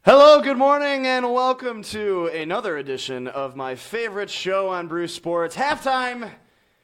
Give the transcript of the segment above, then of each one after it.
Hello, good morning, and welcome to another edition of my favorite show on Brew Sports, Halftime.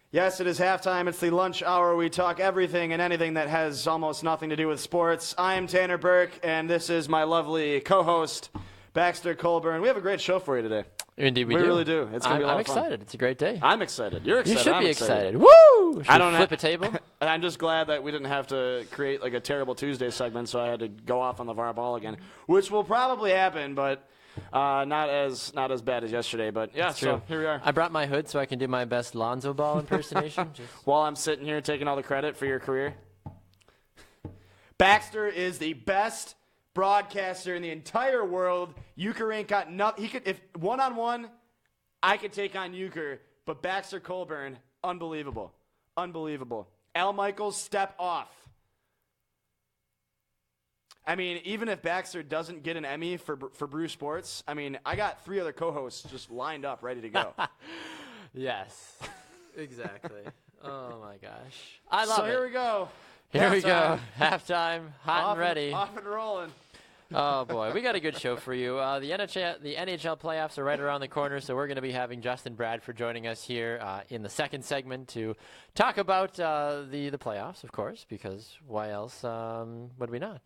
Yes, it is halftime. It's the lunch hour. We talk everything and anything that has almost nothing to do with sports. I am Tanner Burke, and this is my lovely co-host, Baxter Colburn. We have a great show for you today. Indeed, we do. We really do. It's going to be a lot of fun. I'm excited. It's a great day. I'm excited. You're excited. You should I'm be excited. Woo! Should I don't flip a table. I'm just glad that we didn't have to create like a terrible Tuesday segment, so I had to go off on the VAR ball again, which will probably happen, but not as bad as yesterday. But yeah, so here we are. I brought my hood so I can do my best Lonzo Ball impersonation. While I'm sitting here taking all the credit for your career. Baxter is the best broadcaster in the entire world. Euchre ain't got nothing. He could, if one-on-one, I could take on Euchre, but Baxter Colburn, unbelievable. Unbelievable. Al Michaels, step off. I mean, even if Baxter doesn't get an Emmy for Brew Sports, I mean, I got 3 other co-hosts just lined up, ready to go. Yes, exactly. Oh, my gosh. I love it. So here we go. Here we go. Halftime, hot and ready. Off and rolling. Oh, boy. We got a good show for you. The NHL playoffs are right around the corner, so we're going to be having Justin Bradford joining us here in the second segment to talk about the playoffs, of course, because why else would we not?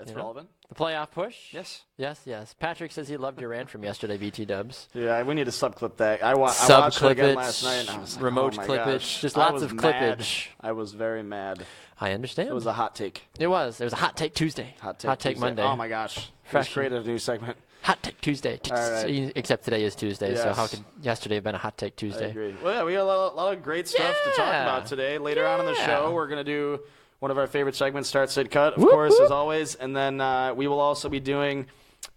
It's relevant. The playoff push? Yes. Yes. Patrick says he loved your rant from yesterday, BT Dubs. Yeah, we need to subclip that. I watched it again last night. And I was like, remote clippage, just lots of clippage. I was very mad. I understand. It was a hot take. It was. There was a hot take Tuesday. Hot take Tuesday. Monday. Oh my gosh. Fresh. Created a new segment. Hot take Tuesday. All right. Except today is Tuesday, yes. So how could yesterday have been a hot take Tuesday? I agree. Well, yeah, we got a lot of great stuff to talk about today. Later on in the show, we're going to do one of our favorite segments, Start, Sit, Cut, of course, as always. And then we will also be doing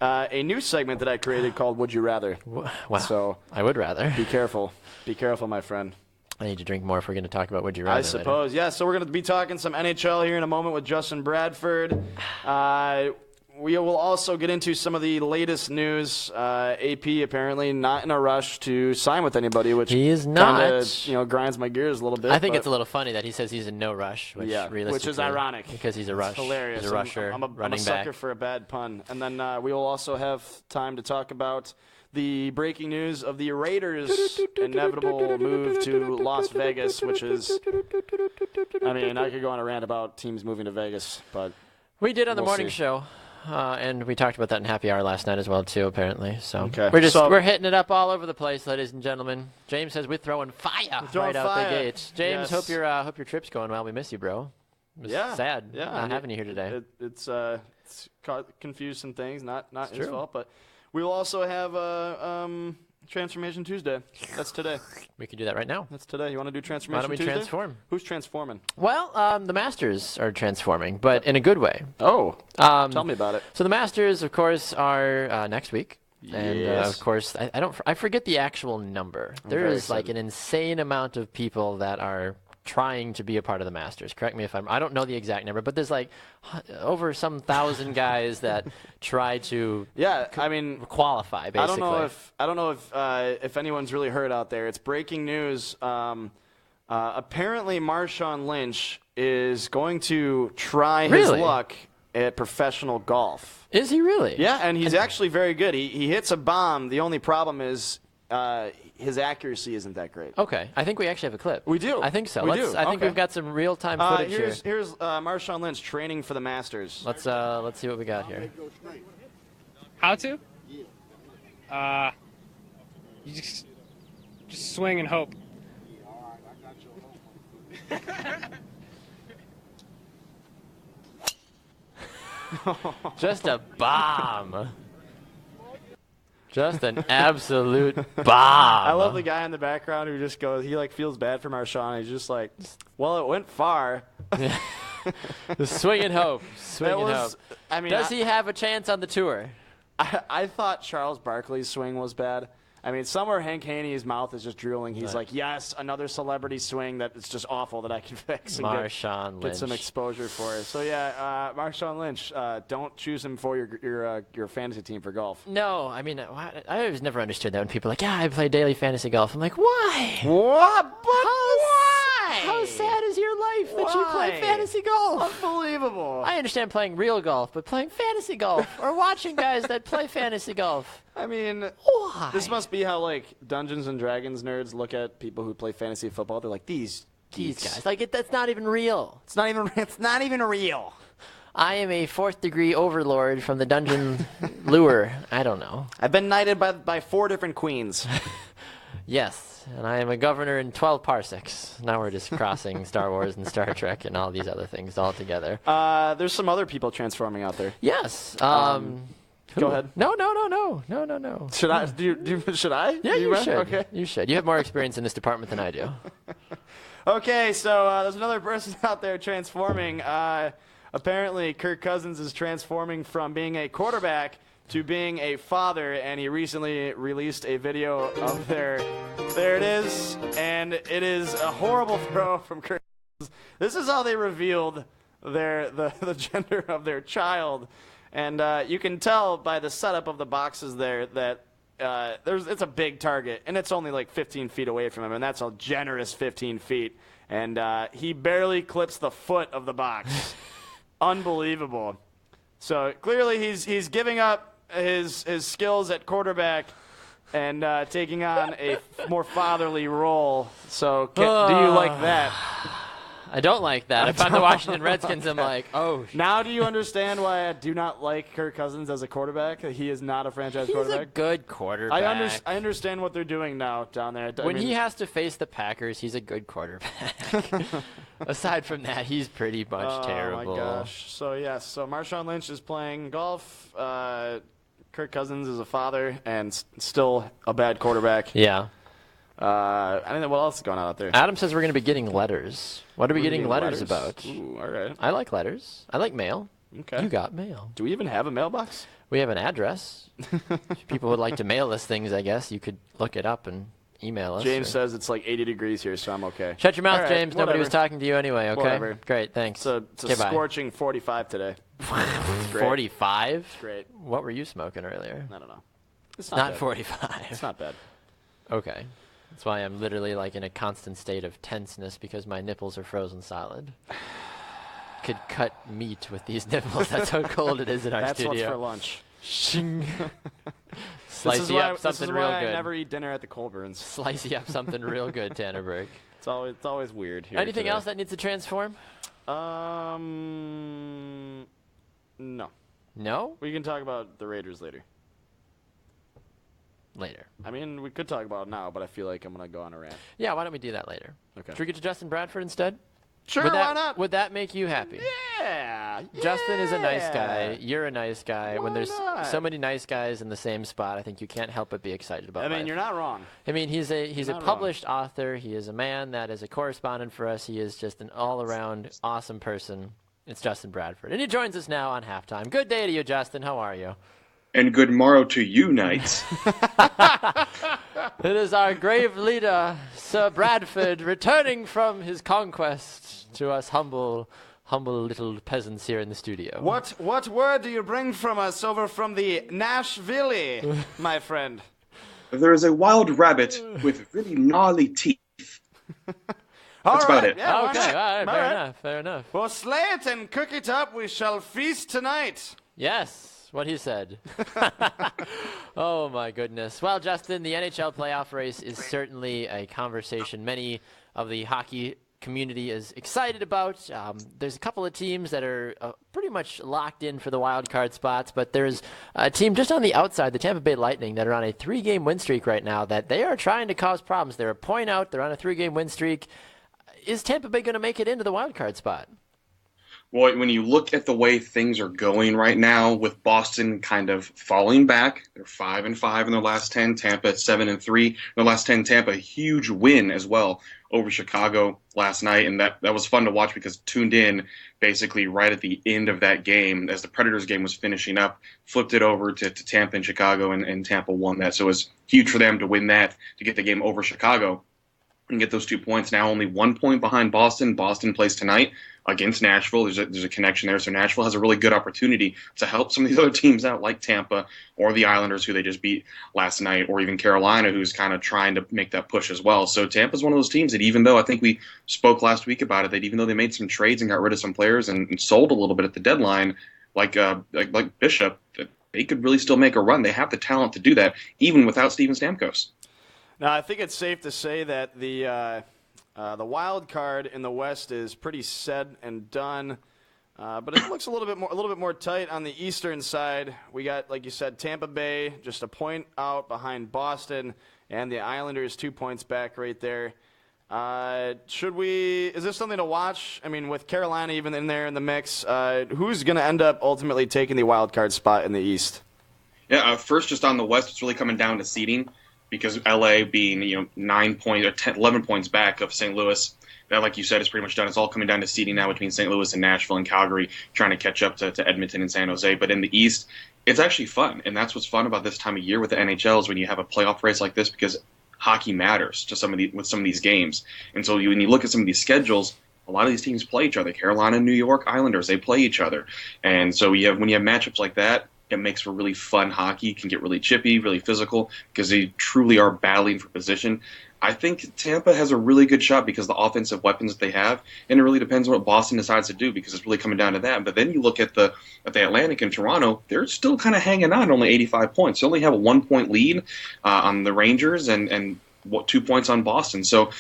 a new segment that I created called Would You Rather. Wow. So I would rather. Be careful. Be careful, my friend. I need to drink more if we're going to talk about Would You Rather. I suppose, yeah. So we're going to be talking some NHL here in a moment with Justin Bradford. We will also get into some of the latest news. AP apparently not in a rush to sign with anybody, which he is not. Kinda, grinds my gears a little bit. I think it's a little funny that he says he's in no rush, which is ironic because he's a rush. It's hilarious. He's a rusher. I'm a sucker for a bad pun. And then we will also have time to talk about the breaking news of the Raiders' inevitable move to Las Vegas, which is, I mean, I could go on a rant about teams moving to Vegas, but we did on the morning show. And we talked about that in Happy Hour last night as well, too, apparently. So okay. we're hitting it up all over the place, ladies and gentlemen. James says we're throwing fire out the gate. James, hope your trip's going well. We miss you, bro. It was sad not having you here today. It's confused some things, not his fault, but we will also have Transformation Tuesday. That's today. We can do that right now. That's today. You want to do Transformation Tuesday? Why don't we transform? Who's transforming? Well, the Masters are transforming, but in a good way. Oh, tell me about it. So the Masters, of course, are next week. And, of course, I forget the actual number. There is like an insane amount of people that are trying to be a part of the Masters. Correct me if I don't know the exact number, but there's like over some thousand guys that try to qualify, basically. I don't know if anyone's really heard out there. It's breaking news. Apparently Marshawn Lynch is going to try his luck at professional golf. Is he really? Yeah, and he's actually very good. He hits a bomb. The only problem is his accuracy isn't that great. Okay. I think we actually have a clip. We do. I think so. I think we've got some real-time footage here. Here's Marshawn Lynch training for the Masters. Let's see what we got here. How to? You just swing and hope. Just a bomb. Just an absolute bomb. I love the guy in the background who just goes, he like feels bad for Marshawn. He's just like, well, it went far. Swing and hope. Swing and hope. I mean, does he have a chance on the tour? I thought Charles Barkley's swing was bad. I mean, somewhere Hank Haney's mouth is just drooling. He's like, yes, another celebrity swing that is just awful that I can fix and get some exposure for. So, yeah, Marshawn Lynch, don't choose him for your fantasy team for golf. No, I mean, I always never understood that when people are like, yeah, I play daily fantasy golf. I'm like, why? What? But why? How sad is your life that you play fantasy golf? Unbelievable. I understand playing real golf, but playing fantasy golf or watching guys that play fantasy golf. I mean, why? This must be how like Dungeons and Dragons nerds look at people who play fantasy football. They're like, these guys, like that's not even real. It's not even real. I am a 4th degree overlord from the dungeon lure. I don't know. I've been knighted by 4 different queens. Yes, and I am a governor in 12 parsecs. Now we're just crossing Star Wars and Star Trek and all these other things all together. There's some other people transforming out there. Yes. Go ahead. No. Should I? Should I? Yeah, you should. Okay. You should. You have more experience in this department than I do. Okay, so there's another person out there transforming. Apparently, Kirk Cousins is transforming from being a quarterback to being a father, and he recently released a video of there it is, and it is a horrible throw from Kirk Cousins. This is how they revealed the gender of their child, and you can tell by the setup of the boxes there that it's a big target, and it's only like 15 feet away from him, and that's a generous 15 feet, and he barely clips the foot of the box. Unbelievable. So clearly he's giving up his skills at quarterback and taking on a more fatherly role. So do you like that? I don't like that. If I'm the Washington Redskins, I'm like, oh. Now do you understand why I do not like Kirk Cousins as a quarterback? He is not a franchise quarterback. He's a good quarterback. I understand what they're doing now down there. When he has to face the Packers, he's a good quarterback. Aside from that, he's pretty much terrible. Oh, my gosh. So Marshawn Lynch is playing golf. Kirk Cousins is a father and still a bad quarterback. Yeah. I don't know what else is going on out there. Adam says we're going to be getting letters. What are we getting letters about? Ooh, all right. I like letters. I like mail. Okay. You got mail. Do we even have a mailbox? We have an address. If people would like to mail us things, I guess you could look it up and email us. James says it's like 80 degrees here, so I'm okay. Shut your mouth, right, James. whatever. Nobody was talking to you anyway, okay? Whatever. Great, thanks. It's a scorching 45 today. 45? Great. What were you smoking earlier? I don't know. It's Not bad. 45. It's not bad. Okay. That's why I'm literally like in a constant state of tenseness because my nipples are frozen solid. Could cut meat with these nipples. That's how cold it is in our studio. That's what's for lunch. Shing. Slice you up something real good. I never eat dinner at the Colburns. Slice you up something real good, Tannerberg. It's always weird here. Anything today. else that needs to transform? No. No? We can talk about the Raiders later. Later. I mean, we could talk about it now, but I feel like I'm going to go on a rant. Yeah, why don't we do that later? Okay. Should we get to Justin Bradford instead? Sure, why not? Would that make you happy? Yeah. Justin is a nice guy. You're a nice guy. When there's not? so many nice guys in the same spot, I think you can't help but be excited about life. You're not wrong. I mean, he's a published author. He is a man that is a correspondent for us. He is just an all-around awesome person. It's Justin Bradford. And he joins us now on Halftime. Good day to you, Justin. How are you? And good morrow to you, knights. It is our grave leader, Sir Bradford, returning from his conquest to us humble little peasants here in the studio. What word do you bring from us over from the Nashville, my friend? There is a wild rabbit with really gnarly teeth. That's about it. Yeah, okay, all right, fair enough. Well, slay it and cook it up. We shall feast tonight. Yes. What he said. Oh, my goodness. Well, Justin, the NHL playoff race is certainly a conversation many of the hockey community is excited about. There's a couple of teams that are pretty much locked in for the wild card spots, but there's a team just on the outside, the Tampa Bay Lightning, that are on a 3-game win streak right now that they are trying to cause problems. They're a point out. They're on a 3-game win streak. Is Tampa Bay going to make it into the wild card spot? Well, when you look at the way things are going right now, with Boston kind of falling back, they're 5-5 in their last 10. Tampa at 7-3 in their last 10. Tampa, a huge win as well over Chicago last night, and that was fun to watch because tuned in basically right at the end of that game as the Predators game was finishing up, flipped it over to Tampa and Chicago, and Tampa won that. So it was huge for them to win that, to get the game over Chicago and get those 2 points. Now only 1 point behind Boston. Boston plays tonight against Nashville. There's a connection there. So Nashville has a really good opportunity to help some of these other teams out, like Tampa or the Islanders, who they just beat last night, or even Carolina, who's kind of trying to make that push as well. So Tampa's one of those teams that, even though I think we spoke last week about it, that even though they made some trades and got rid of some players and sold a little bit at the deadline, like Bishop, they could really still make a run. They have the talent to do that, even without Steven Stamkos. Now, I think it's safe to say that the wild card in the West is pretty set and done, but it looks a little bit more tight on the Eastern side. We got, like you said, Tampa Bay just a point out behind Boston, and the Islanders 2 points back right there. Is this something to watch? I mean, with Carolina even in there in the mix, who's going to end up ultimately taking the wild card spot in the East? Yeah, first, just on the West, it's really coming down to seeding, because LA being 11 points back of St. Louis. That, like you said, is pretty much done. It's all coming down to seeding now between St. Louis and Nashville and Calgary, trying to catch up to Edmonton and San Jose. But in the East, it's actually fun, and that's what's fun about this time of year with the NHL, is when you have a playoff race like this, because hockey matters to with some of these games. And so when you look at some of these schedules, a lot of these teams play each other. Carolina, New York, Islanders, they play each other. And so when you have matchups like that, it makes for really fun hockey. It can get really chippy, really physical, because they truly are battling for position. I think Tampa has a really good shot because of the offensive weapons that they have, and it really depends on what Boston decides to do, because it's really coming down to that. But then you look at the Atlantic and Toronto, they're still kind of hanging on, only 85 points. They only have a 1 point lead on the Rangers and 2 points on Boston. So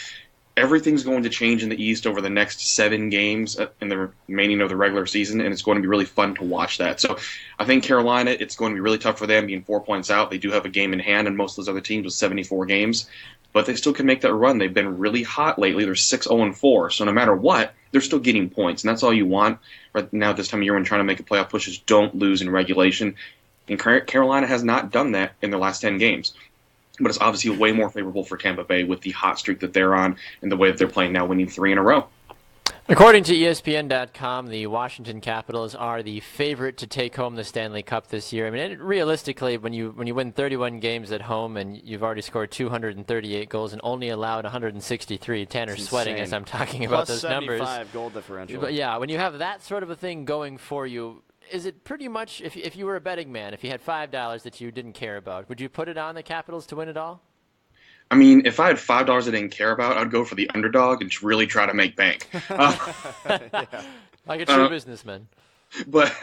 everything's going to change in the East over the next 7 games in the remaining of the regular season, and it's going to be really fun to watch that. So I think Carolina, it's going to be really tough for them being 4 points out. They do have a game in hand, and most of those other teams with 74 games, but they still can make that run. They've been really hot lately. They're 6-0-4, so no matter what, they're still getting points, and that's all you want right now this time of year when trying to make a playoff push, is don't lose in regulation. And Carolina has not done that in their last 10 games. But it's obviously way more favorable for Tampa Bay with the hot streak that they're on and the way that they're playing now, winning 3 in a row. According to ESPN.com, the Washington Capitals are the favorite to take home the Stanley Cup this year. I mean, realistically, when you win 31 games at home and you've already scored 238 goals and only allowed 163, Tanner's sweating as I'm talking about those numbers. Plus 75 goal differential. But yeah, when you have that sort of a thing going for you, is it pretty much, if you were a betting man, if you had $5 that you didn't care about, would you put it on the Capitals to win it all? I mean, if I had $5 I didn't care about, I'd go for the underdog and really try to make bank. Like a true businessman. But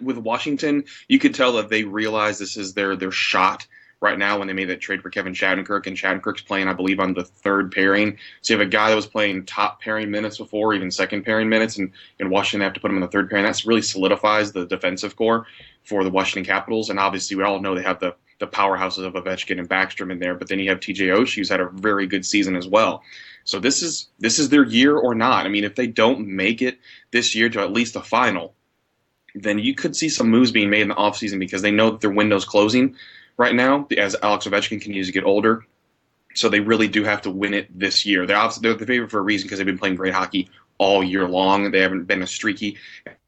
with Washington, you could tell that they realize this is their shot right now when they made that trade for Kevin Shattenkirk, and Shattenkirk's playing, I believe, on the third pairing. So you have a guy that was playing top pairing minutes before, even second pairing minutes, and in Washington they have to put him in the third pairing. That really solidifies the defensive core for the Washington Capitals, and obviously we all know they have the powerhouses of Ovechkin and Backstrom in there, but then you have TJ Oshie, who's had a very good season as well. So this is their year or not. I mean, if they don't make it this year to at least the final, then you could see some moves being made in the offseason, because they know that their window's closing right now, as Alex Ovechkin continues to get older. So they really do have to win it this year. They're the favorite for a reason, because they've been playing great hockey all year long. They haven't been as streaky.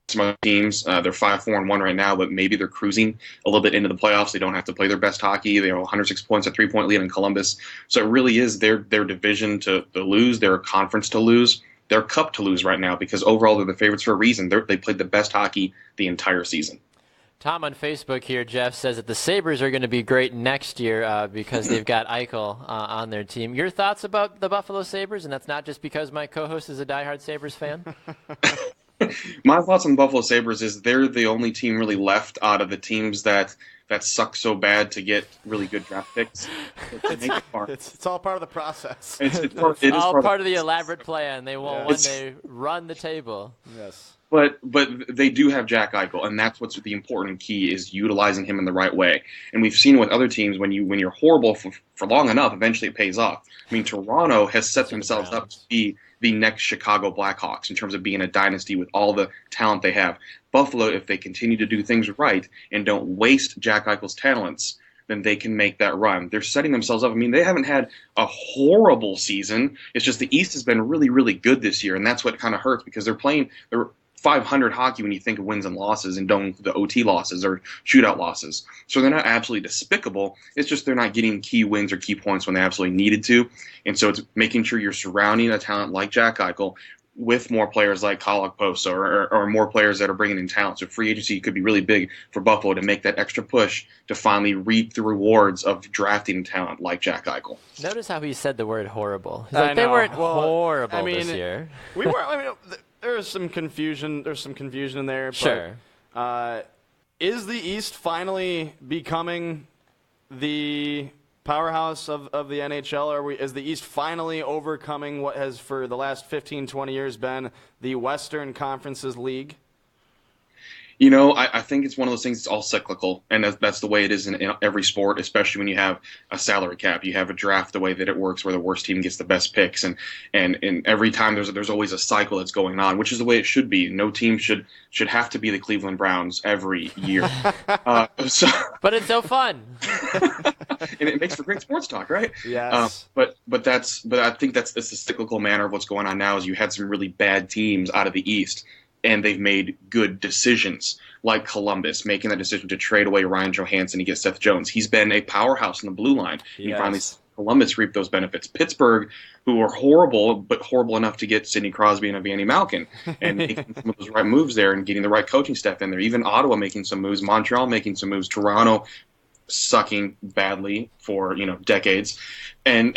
Some other teams, they're 5-4-1 right now, but maybe they're cruising a little bit into the playoffs. They don't have to play their best hockey. They have 106 points, a 3-point lead in Columbus. So it really is their division to lose, their conference to lose, their cup to lose right now, because overall they're the favorites for a reason. They played the best hockey the entire season. Tom on Facebook here, Jeff, says that the Sabres are going to be great next year because they've got Eichel on their team. Your thoughts about the Buffalo Sabres? And that's not just because my co-host is a diehard Sabres fan. My thoughts on the Buffalo Sabres is they're the only team really left out of the teams that suck so bad to get really good draft picks. It's all part of the process. It's all part of the elaborate plan. They will one day run the table. Yes. But they do have Jack Eichel, and that's what's the important key, is utilizing him in the right way. And we've seen with other teams, when you're horrible for long enough, eventually it pays off. I mean, Toronto has set themselves up to be the next Chicago Blackhawks in terms of being a dynasty with all the talent they have. Buffalo, if they continue to do things right and don't waste Jack Eichel's talents, then they can make that run. They're setting themselves up. I mean, they haven't had a horrible season. It's just the East has been really, really good this year, and that's what kind of hurts, because they're 500 hockey when you think of wins and losses and don't include the OT losses or shootout losses. So they're not absolutely despicable. It's just they're not getting key wins or key points when they absolutely needed to. And so it's making sure you're surrounding a talent like Jack Eichel with more players like Kalak Poso or more players that are bringing in talent. So free agency could be really big for Buffalo to make that extra push to finally reap the rewards of drafting talent like Jack Eichel. Notice how he said the word horrible. He's like, they weren't horrible this year. We were. I mean, there was some confusion. There's some confusion in there. Sure. But, is the East finally becoming the powerhouse of the NHL? Is the East finally overcoming what has for the last 15, 20 years been the Western Conference's league? You know, I think it's one of those things that's all cyclical, and that's the way it is in every sport, especially when you have a salary cap. You have a draft the way that it works where the worst team gets the best picks, and every time there's always a cycle that's going on, which is the way it should be. No team should have to be the Cleveland Browns every year. But it's so fun. And it makes for great sports talk, right? Yes. But I think it's the cyclical manner of what's going on now is you had some really bad teams out of the East, and they've made good decisions, like Columbus, making that decision to trade away Ryan Johansson to get Seth Jones. He's been a powerhouse in the blue line. Yes. You finally see Columbus reap those benefits. Pittsburgh, who are horrible, but horrible enough to get Sidney Crosby and Evgeny Malkin, and making some of those right moves there and getting the right coaching staff in there. Even Ottawa making some moves, Montreal making some moves, Toronto sucking badly for decades, and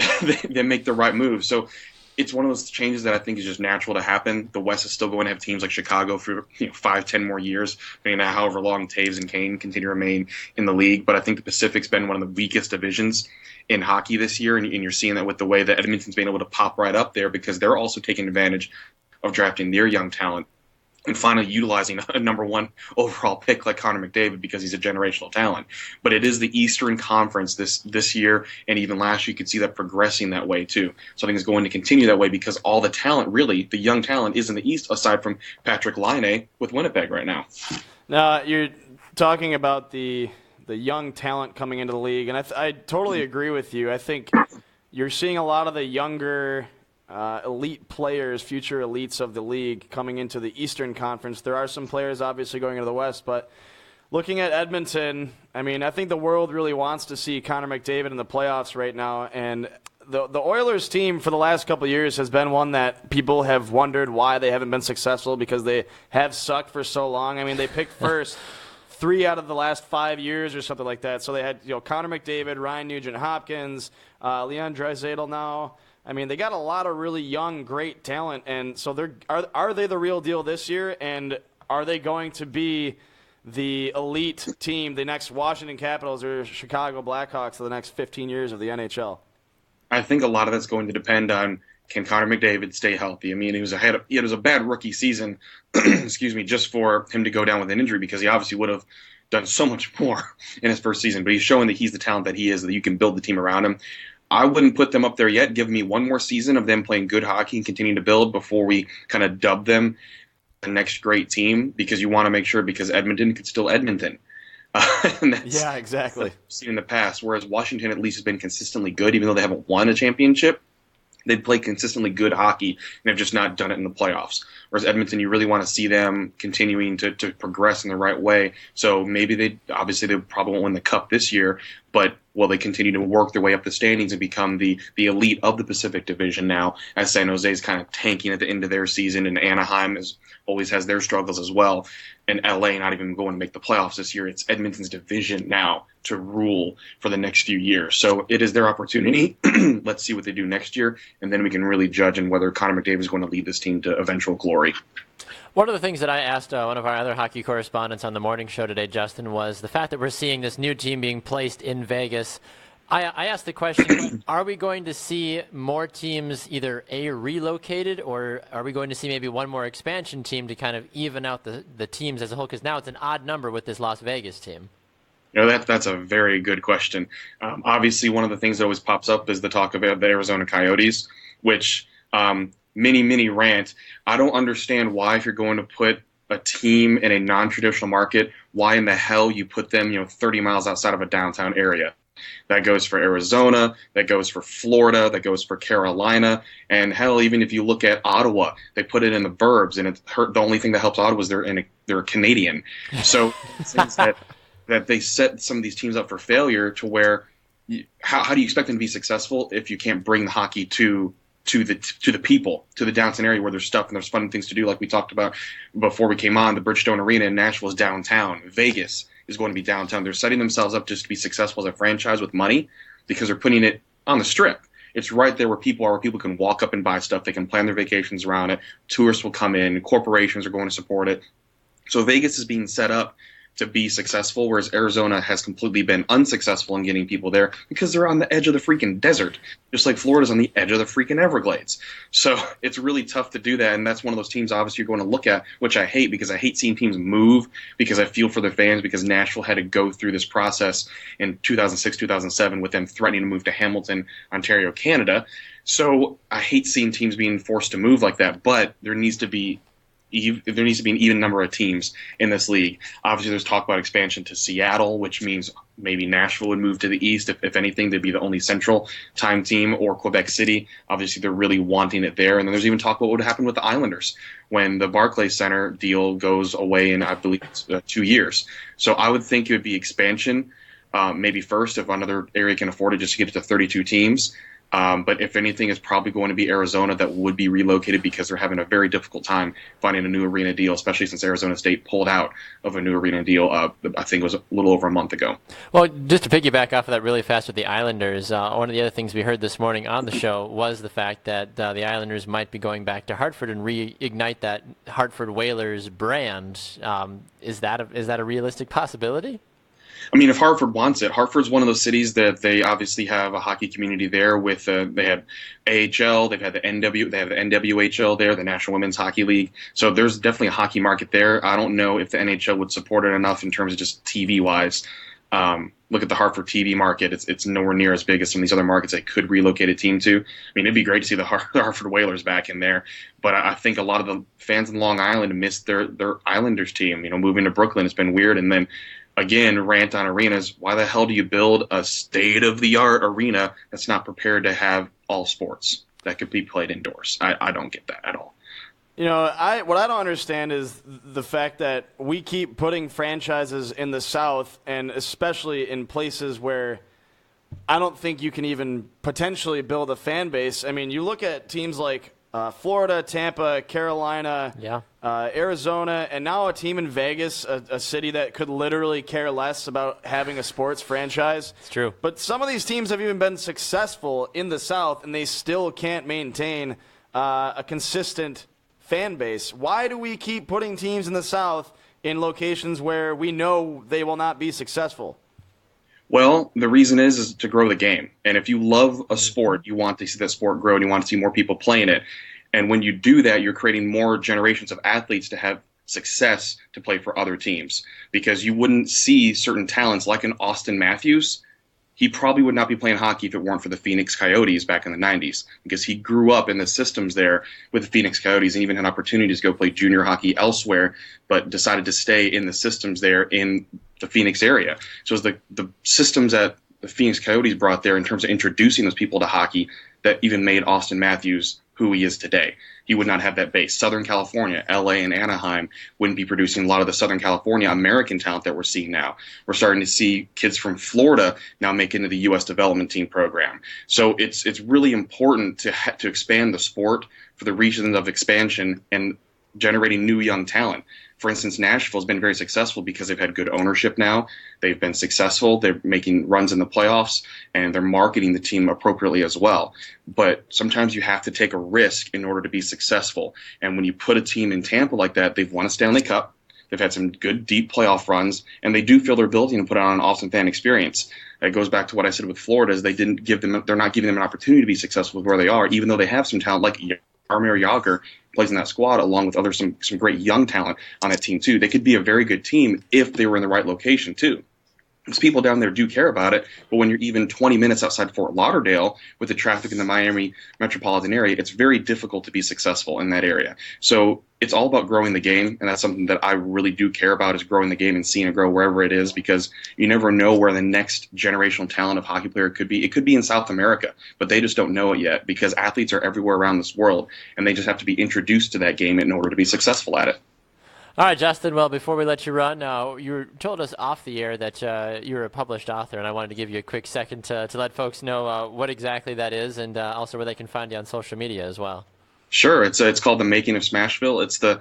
they make the right move. So it's one of those changes that I think is just natural to happen. The West is still going to have teams like Chicago for 5-10 more years, however long Taves and Kane continue to remain in the league. But I think the Pacific's been one of the weakest divisions in hockey this year, and you're seeing that with the way that Edmonton's been able to pop right up there because they're also taking advantage of drafting their young talent and finally utilizing a number one overall pick like Connor McDavid because he's a generational talent. But it is the Eastern Conference this year, and even last year you could see that progressing that way too. So I think it's going to continue that way because all the talent, really, the young talent, is in the East aside from Patrick Laine with Winnipeg right now. Now, you're talking about the young talent coming into the league, and I totally agree with you. I think you're seeing a lot of the younger elite players, future elites of the league coming into the Eastern Conference. There are some players obviously going into the West, but looking at Edmonton, I mean, I think the world really wants to see Connor McDavid in the playoffs right now, and the Oilers team for the last couple of years has been one that people have wondered why they haven't been successful because they have sucked for so long. I mean, they picked first 3 out of the last 5 years or something like that. So they had Connor McDavid, Ryan Nugent-Hopkins, Leon Draisaitl now. I mean, they got a lot of really young, great talent, and so are they the real deal this year? And are they going to be the elite team, the next Washington Capitals or Chicago Blackhawks for the next 15 years of the NHL? I think a lot of that's going to depend on can Connor McDavid stay healthy. I mean, it was a bad rookie season, excuse me, just for him to go down with an injury because he obviously would have done so much more in his first season. But he's showing that he's the talent that he is, that you can build the team around him. I wouldn't put them up there yet. Give me one more season of them playing good hockey and continuing to build before we kind of dub them the next great team because you want to make sure because Edmonton could still Edmonton. Yeah, exactly. Seen in the past, whereas Washington at least has been consistently good, even though they haven't won a championship. They've played consistently good hockey and have just not done it in the playoffs. Whereas Edmonton, you really want to see them continuing to progress in the right way. So maybe they probably won't win the cup this year, but will they continue to work their way up the standings and become the elite of the Pacific Division now as San Jose is kind of tanking at the end of their season and Anaheim always has their struggles as well. And LA not even going to make the playoffs this year. It's Edmonton's division now to rule for the next few years. So it is their opportunity. Let's see what they do next year, and then we can really judge on whether Connor McDavid is going to lead this team to eventual glory. One of the things that I asked one of our other hockey correspondents on the morning show today, Justin, was the fact that we're seeing this new team being placed in Vegas. I asked the question, are we going to see more teams either relocated or are we going to see maybe one more expansion team to kind of even out the teams as a whole? Because now it's an odd number with this Las Vegas team. That's a very good question. Obviously, one of the things that always pops up is the talk of the Arizona Coyotes, which mini rant. I don't understand why if you're going to put a team in a non-traditional market, why in the hell you put them 30 miles outside of a downtown area. That goes for Arizona, that goes for Florida, that goes for Carolina, and hell, even if you look at Ottawa, they put it in the burbs, and the only thing that helps Ottawa is they're Canadian. So it seems that they set some of these teams up for failure to where how do you expect them to be successful if you can't bring the hockey to to the people, to the downtown area where there's stuff and there's fun things to do, like we talked about before we came on. The Bridgestone Arena in Nashville is downtown. Vegas is going to be downtown. They're setting themselves up just to be successful as a franchise with money because they're putting it on the Strip. It's right there where people are, where people can walk up and buy stuff. They can plan their vacations around it. Tourists will come in. Corporations are going to support it. So Vegas is being set up to be successful, whereas Arizona has completely been unsuccessful in getting people there because they're on the edge of the freaking desert, just like Florida's on the edge of the freaking Everglades. So it's really tough to do that, and that's one of those teams obviously you're going to look at, which I hate because I hate seeing teams move because I feel for their fans because Nashville had to go through this process in 2006, 2007 with them threatening to move to Hamilton, Ontario, Canada. So I hate seeing teams being forced to move like that, but there needs to be an even number of teams in this league. Obviously, there's talk about expansion to Seattle, which means maybe Nashville would move to the east. If anything, they'd be the only central time team, or Quebec City. Obviously, they're really wanting it there. And then there's even talk about what would happen with the Islanders when the Barclays Center deal goes away in, I believe, 2 years. So I would think it would be expansion, maybe first, if another area can afford it, just to get it to 32 teams. But if anything, it's probably going to be Arizona that would be relocated because they're having a very difficult time finding a new arena deal, especially since Arizona State pulled out of a new arena deal, I think it was a little over a month ago. Well, just to piggyback off of that really fast with the Islanders, one of the other things we heard this morning on the show was the fact that the Islanders might be going back to Hartford and reignite that Hartford Whalers brand. Is that a realistic possibility? I mean, if Hartford wants it, Hartford's one of those cities that they obviously have a hockey community there. With they have AHL, they have the NWHL there, the National Women's Hockey League. So there's definitely a hockey market there. I don't know if the NHL would support it enough in terms of just TV wise. Look at the Hartford TV market; it's nowhere near as big as some of these other markets they could relocate a team to. I mean, it'd be great to see the Hartford Whalers back in there, but I think a lot of the fans in Long Island miss their Islanders team. You know, moving to Brooklyn has been weird, and then. Again, rant on arenas. Why the hell do you build a state-of-the-art arena that's not prepared to have all sports that could be played indoors? I don't get that at all. You know, what I don't understand is the fact that we keep putting franchises in the South, and especially in places where I don't think you can even potentially build a fan base. I mean, you look at teams like Florida, Tampa, Carolina, Arizona, and now a team in Vegas, a city that could literally care less about having a sports franchise. It's true. But some of these teams have even been successful in the South, and they still can't maintain a consistent fan base. Why do we keep putting teams in the South in locations where we know they will not be successful? Well, the reason is to grow the game. And if you love a sport, you want to see that sport grow and you want to see more people playing it. And when you do that, you're creating more generations of athletes to have success to play for other teams. Because you wouldn't see certain talents like an Austin Matthews. He probably would not be playing hockey if it weren't for the Phoenix Coyotes back in the 90s, because he grew up in the systems there with the Phoenix Coyotes and even had opportunities to go play junior hockey elsewhere, but decided to stay in the systems there in the Phoenix area. So it was the systems that the Phoenix Coyotes brought there in terms of introducing those people to hockey that even made Austin Matthews who he is today. He would not have that base. Southern California, LA, and Anaheim wouldn't be producing a lot of the Southern California American talent that we're seeing now. We're starting to see kids from Florida now make into the U.S. development team program. So it's really important to expand the sport for the reasons of expansion and generating new young talent. For instance, Nashville has been very successful because they've had good ownership now. They've been successful. They're making runs in the playoffs, and they're marketing the team appropriately as well. But sometimes you have to take a risk in order to be successful. And when you put a team in Tampa like that, they've won a Stanley Cup. They've had some good, deep playoff runs, and they do feel their ability to put on an awesome fan experience. It goes back to what I said with Florida, is they're not giving them an opportunity to be successful with where they are, even though they have some talent like Jaromir Jagr plays in that squad, along with some great young talent on that team too. They could be a very good team if they were in the right location too. Because people down there do care about it, but when you're even 20 minutes outside Fort Lauderdale with the traffic in the Miami metropolitan area, it's very difficult to be successful in that area. So it's all about growing the game, and that's something that I really do care about, is growing the game and seeing it grow wherever it is, because you never know where the next generational talent of hockey player could be. It could be in South America, but they just don't know it yet, because athletes are everywhere around this world, and they just have to be introduced to that game in order to be successful at it. All right, Justin. Well, before we let you run, you told us off the air that you're a published author, and I wanted to give you a quick second to let folks know what exactly that is, and also where they can find you on social media as well. Sure. It's called The Making of Smashville. It's the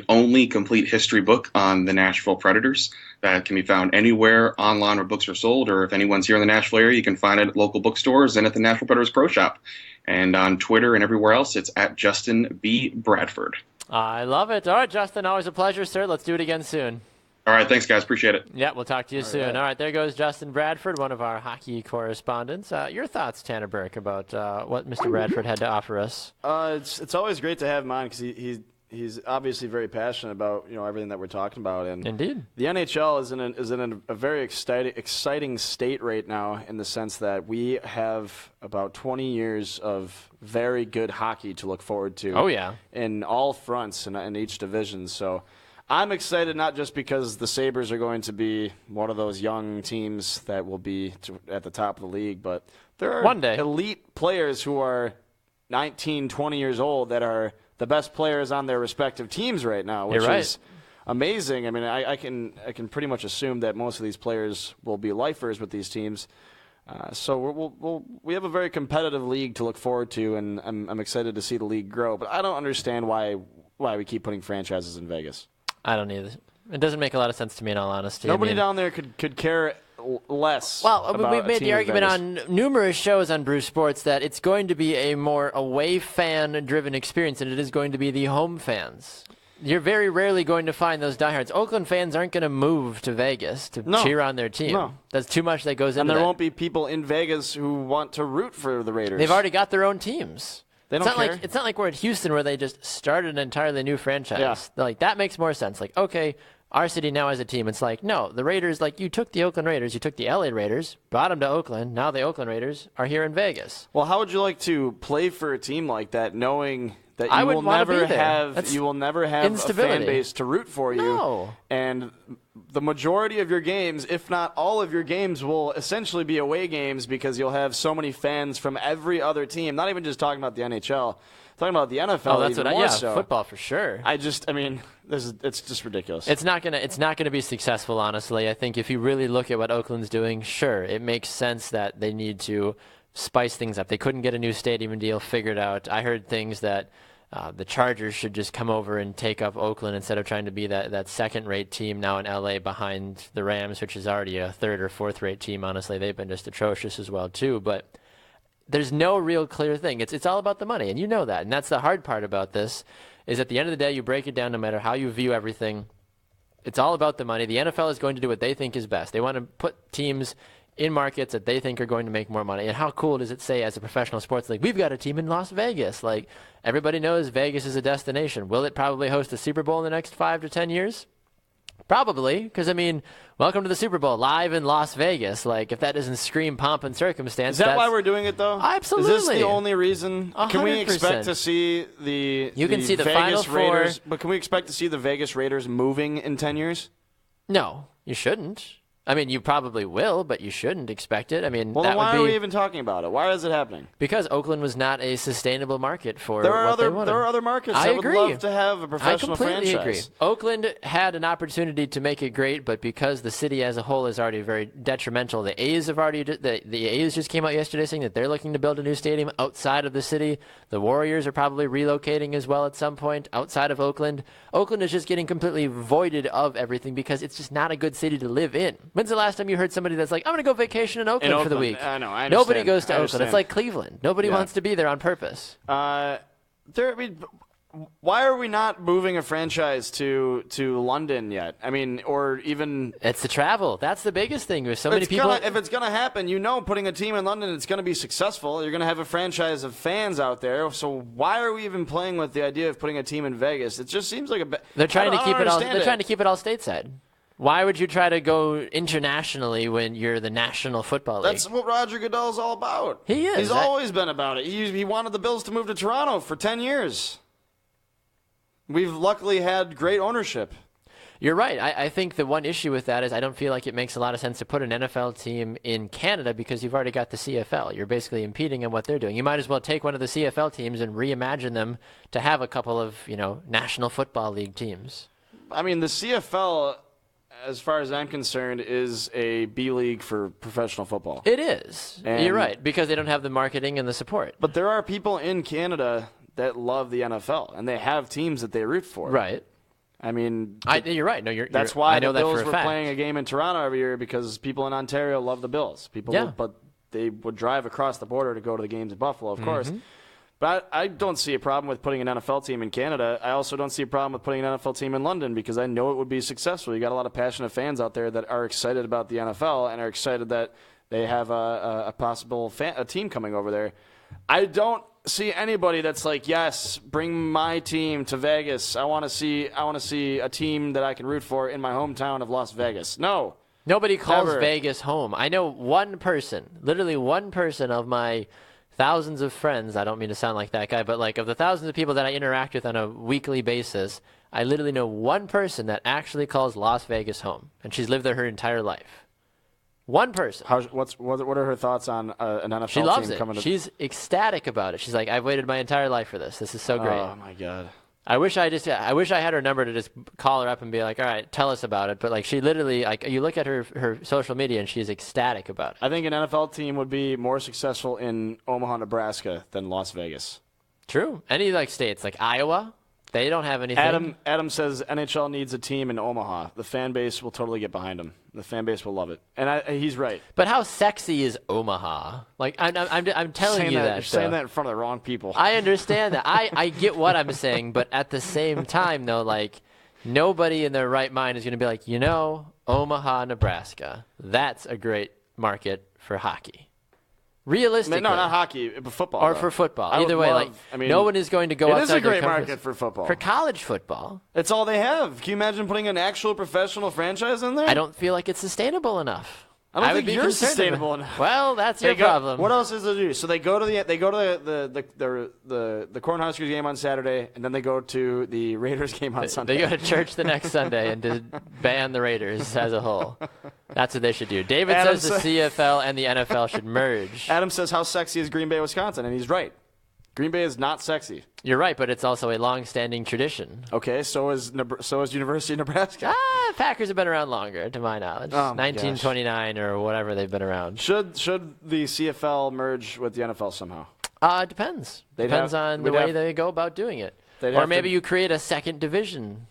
only complete history book on the Nashville Predators that can be found anywhere online where books are sold, or if anyone's here in the Nashville area, you can find it at local bookstores and at the Nashville Predators Pro Shop. And on Twitter and everywhere else, it's at Justin B. Bradford. I love it. All right, Justin, always a pleasure, sir. Let's do it again soon. All right, thanks, guys. Appreciate it. Yeah, we'll talk to you soon. All right, there goes Justin Bradford, one of our hockey correspondents. Your thoughts, Tanner Burke, about what Mr. Bradford had to offer us? It's always great to have him on because he's obviously very passionate about everything that we're talking about. And Indeed, the NHL is in a very exciting state right now, in the sense that we have about 20 years of very good hockey to look forward to. Oh yeah, in all fronts and in each division. So I'm excited, not just because the Sabres are going to be one of those young teams that will be at the top of the league, but there are one day elite players who are 19, 20 years old that are the best players on their respective teams right now, which is amazing. I mean, I can pretty much assume that most of these players will be lifers with these teams. So we have a very competitive league to look forward to, and I'm excited to see the league grow. But I don't understand why we keep putting franchises in Vegas. I don't either. It doesn't make a lot of sense to me, in all honesty. Nobody down there could care less. Well, we've made the argument on numerous shows on Brew Sports that it's going to be a more away fan-driven experience than it is going to be the home fans. You're very rarely going to find those diehards. Oakland fans aren't going to move to Vegas to cheer on their team. No. That's too much that goes into that. And there that. won't be people in Vegas who want to root for the Raiders. They've already got their own teams. They don't care. It's not like we're at Houston where they just started an entirely new franchise. Yeah. Like, that makes more sense. Like, okay, our city now has a team. It's like, no, the Raiders, like, you took the Oakland Raiders, you took the LA Raiders, brought them to Oakland. Now the Oakland Raiders are here in Vegas. Well, how would you like to play for a team like that, knowing that you will never have a fan base to root for you? No. And the majority of your games, if not all of your games, will essentially be away games because you'll have so many fans from every other team. Not even just talking about the NHL, talking about the NFL. Oh, that's even more so. Football for sure. It's just ridiculous. It's not gonna be successful, honestly. I think if you really look at what Oakland's doing, sure, it makes sense that they need to spice things up. They couldn't get a new stadium deal figured out. I heard things that the Chargers should just come over and take up Oakland instead of trying to be that second-rate team now in LA behind the Rams, which is already a third or fourth-rate team. Honestly, they've been just atrocious as well too. But there's no real clear thing. It's all about the money, and you know that. And that's the hard part about this, is at the end of the day, you break it down no matter how you view everything. It's all about the money. The NFL is going to do what they think is best. They want to put teams in markets that they think are going to make more money. And how cool does it say as a professional sports league, we've got a team in Las Vegas? Like, everybody knows Vegas is a destination. Will it probably host a Super Bowl in the next 5 to 10 years? Probably, because, I mean, welcome to the Super Bowl, live in Las Vegas. Like, if that doesn't scream pomp and circumstance. Is that why we're doing it, though? Absolutely. Is this the only reason? 100%. Can we expect to see the Final Vegas Raiders? Four. But can we expect to see the Vegas Raiders moving in 10 years? No, you shouldn't. I mean, you probably will, but you shouldn't expect it. I mean, well, then why are we even talking about it? Why is it happening? Because Oakland was not a sustainable market for there what they wanted. There are other markets that would love to have a professional franchise. I completely agree. Oakland had an opportunity to make it great, but because the city as a whole is already very detrimental, the A's just came out yesterday saying that they're looking to build a new stadium outside of the city. The Warriors are probably relocating as well at some point outside of Oakland. Oakland is just getting completely voided of everything because it's just not a good city to live in. When's the last time you heard somebody that's like, I'm going to go vacation in Oakland for the week? I know, I understand. Nobody goes to Oakland. It's like Cleveland. Nobody wants to be there on purpose. Why are we not moving a franchise to London yet? I mean, or even... It's the travel. That's the biggest thing. There's so many people... If it's going to happen, putting a team in London, it's going to be successful. You're going to have a franchise of fans out there. So why are we even playing with the idea of putting a team in Vegas? It just seems like They're trying to keep it all. They're trying to keep it all stateside. Why would you try to go internationally when you're the National Football League? That's what Roger Goodell's all about. He is. He's always been about it. He wanted the Bills to move to Toronto for 10 years. We've luckily had great ownership. You're right. I think the one issue with that is I don't feel like it makes a lot of sense to put an NFL team in Canada because you've already got the CFL. You're basically impeding on what they're doing. You might as well take one of the CFL teams and reimagine them to have a couple of, National Football League teams. I mean, the CFL, as far as I'm concerned, is a B league for professional football. It is. And you're right, because they don't have the marketing and the support. But there are people in Canada that love the NFL, and they have teams that they root for. Right. I mean, you're right. No, that's why I know the that Bills for a were fact. playing a game in Toronto every year, because people in Ontario love the Bills. But they would drive across the border to go to the games in Buffalo, of course. But I don't see a problem with putting an NFL team in Canada. I also don't see a problem with putting an NFL team in London, because I know it would be successful. You got a lot of passionate fans out there that are excited about the NFL and are excited that they have a possible a team coming over there. I don't see anybody that's like, yes, bring my team to Vegas. I want to see a team that I can root for in my hometown of Las Vegas. No. Nobody calls Never. Vegas home. I know one person, literally one person of my thousands of friends. I don't mean to sound like that guy, but like of the thousands of people that I interact with on a weekly basis, I literally know one person that actually calls Las Vegas home, and she's lived there her entire life. One person. What are her thoughts on an NFL She loves team it. coming to? She's ecstatic about it. She's like, I've waited my entire life for this. This is so great. Oh my God. I wish I had her number to just call her up and be like, all right, tell us about it. But like, she literally, like, you look at her social media and she's ecstatic about it. I think an NFL team would be more successful in Omaha, Nebraska than Las Vegas. True. Any like states like Iowa, they don't have anything. Adam says NHL needs a team in Omaha. The fan base will totally get behind him. The fan base will love it, and he's right. But how sexy is Omaha? Like I'm telling you that. You're saying that in front of the wrong people. I understand that. I get what I'm saying, but at the same time, though, like nobody in their right mind is going to be like, Omaha, Nebraska. That's a great market for hockey. Realistically, no, not hockey, but football. or though. for football. I Either would way, love- like no one is going to go It is outside a great their comfort market for football. For college football, It's all they have. Can you imagine putting an actual professional franchise in there? I don't feel like it's sustainable enough. I don't would think be you're concerned sustainable about- enough. Well, that's your They go- problem. What else is there to do? So they go to the Cornhuskers game on Saturday, and then they go to the Raiders game on Sunday. They go to church the next Sunday and to ban the Raiders as a whole. That's what they should do. David Adam says the CFL and the NFL should merge. Adam says, how sexy is Green Bay, Wisconsin? And he's right. Green Bay is not sexy. You're right, but it's also a long-standing tradition. Okay, so is University of Nebraska. Packers have been around longer, to my knowledge. Oh, my 1929 or whatever they've been around. Should the CFL merge with the NFL somehow? Depends. They'd Depends have- on the we'd way have- they go about doing it. They'd Or have maybe to- you create a second division.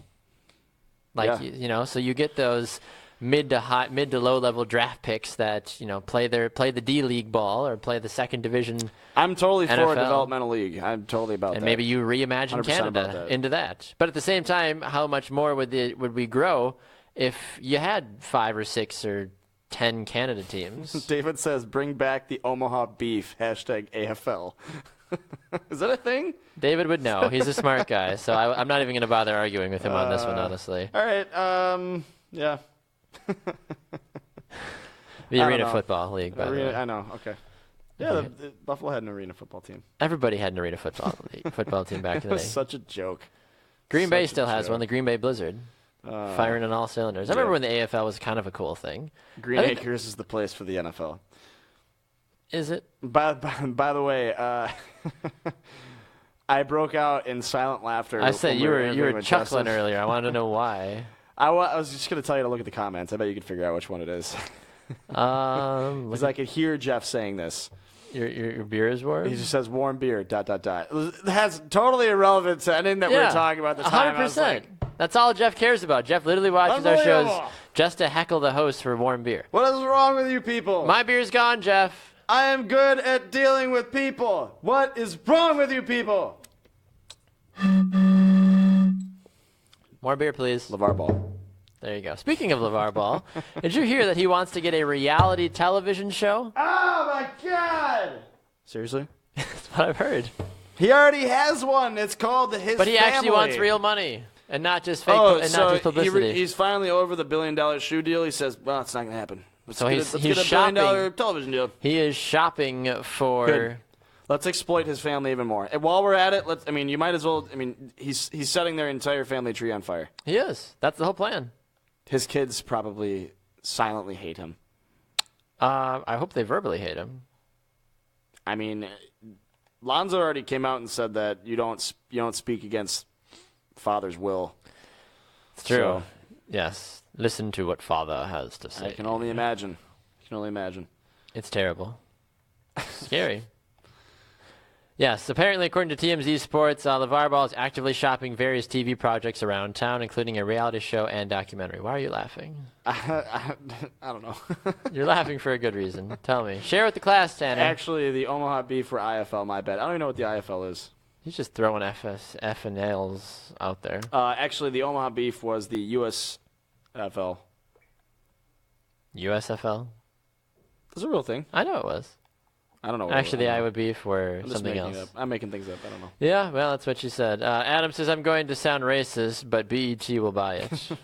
Like, Yeah. so you get those mid to low level draft picks that play the D League ball or play the second division. I'm totally for a NFL. developmental league. I'm totally about that. And maybe you reimagine 100% about Canada that. into that. But at the same time, how much more would we grow if you had 5 or 6 or 10 Canada teams? David says, bring back the Omaha beef. #AFL. Is that a thing? David would know. He's a smart guy, so I'm not even going to bother arguing with him on this one, honestly. All right. Yeah. The I Arena don't know. Football League, by the way. I know. Okay. Yeah, the Buffalo had an arena football team. Everybody had an Arena football team back in the day. That's such a joke. Green Bay such a still has joke. one, the Green Bay Blizzard. Firing on all cylinders. I remember when the AFL was kind of a cool thing. Green I think- Acres is the place for the NFL. Is it? By the way, I broke out in silent laughter. I said when you we were interviewing with chuckling Justin. earlier. I wanted to know why. I was just going to tell you to look at the comments. I bet you could figure out which one it is. Because I could hear Jeff saying this. Your beer is warm? He just says warm beer, ... That's totally irrelevant to anything that we're talking about at the time. I was 100%. like, That's all Jeff cares about. Jeff literally watches our shows Unbelievable. just to heckle the host for warm beer. what is wrong with you people? My beer's gone, Jeff. I am good at dealing with people. What is wrong with you people? More beer, please. LeVar Ball. There you go. Speaking of LeVar Ball, did you hear that he wants to get a reality television show? Oh my God! Seriously? That's what I've heard. He already has one. It's called His But he actually Family. wants real money and not just fake Oh, and so not just publicity. he's finally over the $1 billion shoe deal. He says, well, it's not going to happen. Let's get he's a $1 shopping. billion television deal. He is shopping for. Good. Let's exploit his family even more. And while we're at it, you might as well. He's setting their entire family tree on fire. He is. That's the whole plan. His kids probably silently hate him. I hope they verbally hate him. I mean, Lonzo already came out and said that you don't speak against father's will. It's true. So, yes. Listen to what Father has to say. I can only imagine. It's terrible. Scary. Yes, apparently, according to TMZ Sports, LeVar Ball is actively shopping various TV projects around town, including a reality show and documentary. Why are you laughing? I don't know. You're laughing for a good reason. Tell me. Share with the class, Tanner. Actually, the Omaha Beef for IFL, my bad. I don't even know what the IFL is. He's just throwing F and L's out there. Actually, the Omaha Beef was the USFL. USFL? That's a real thing. I know it was. I don't know. Actually, the Iowa Beef were something else. I'm making things up. I don't know. Yeah, well, that's what you said. Adam says, I'm going to sound racist, but BET will buy it. He's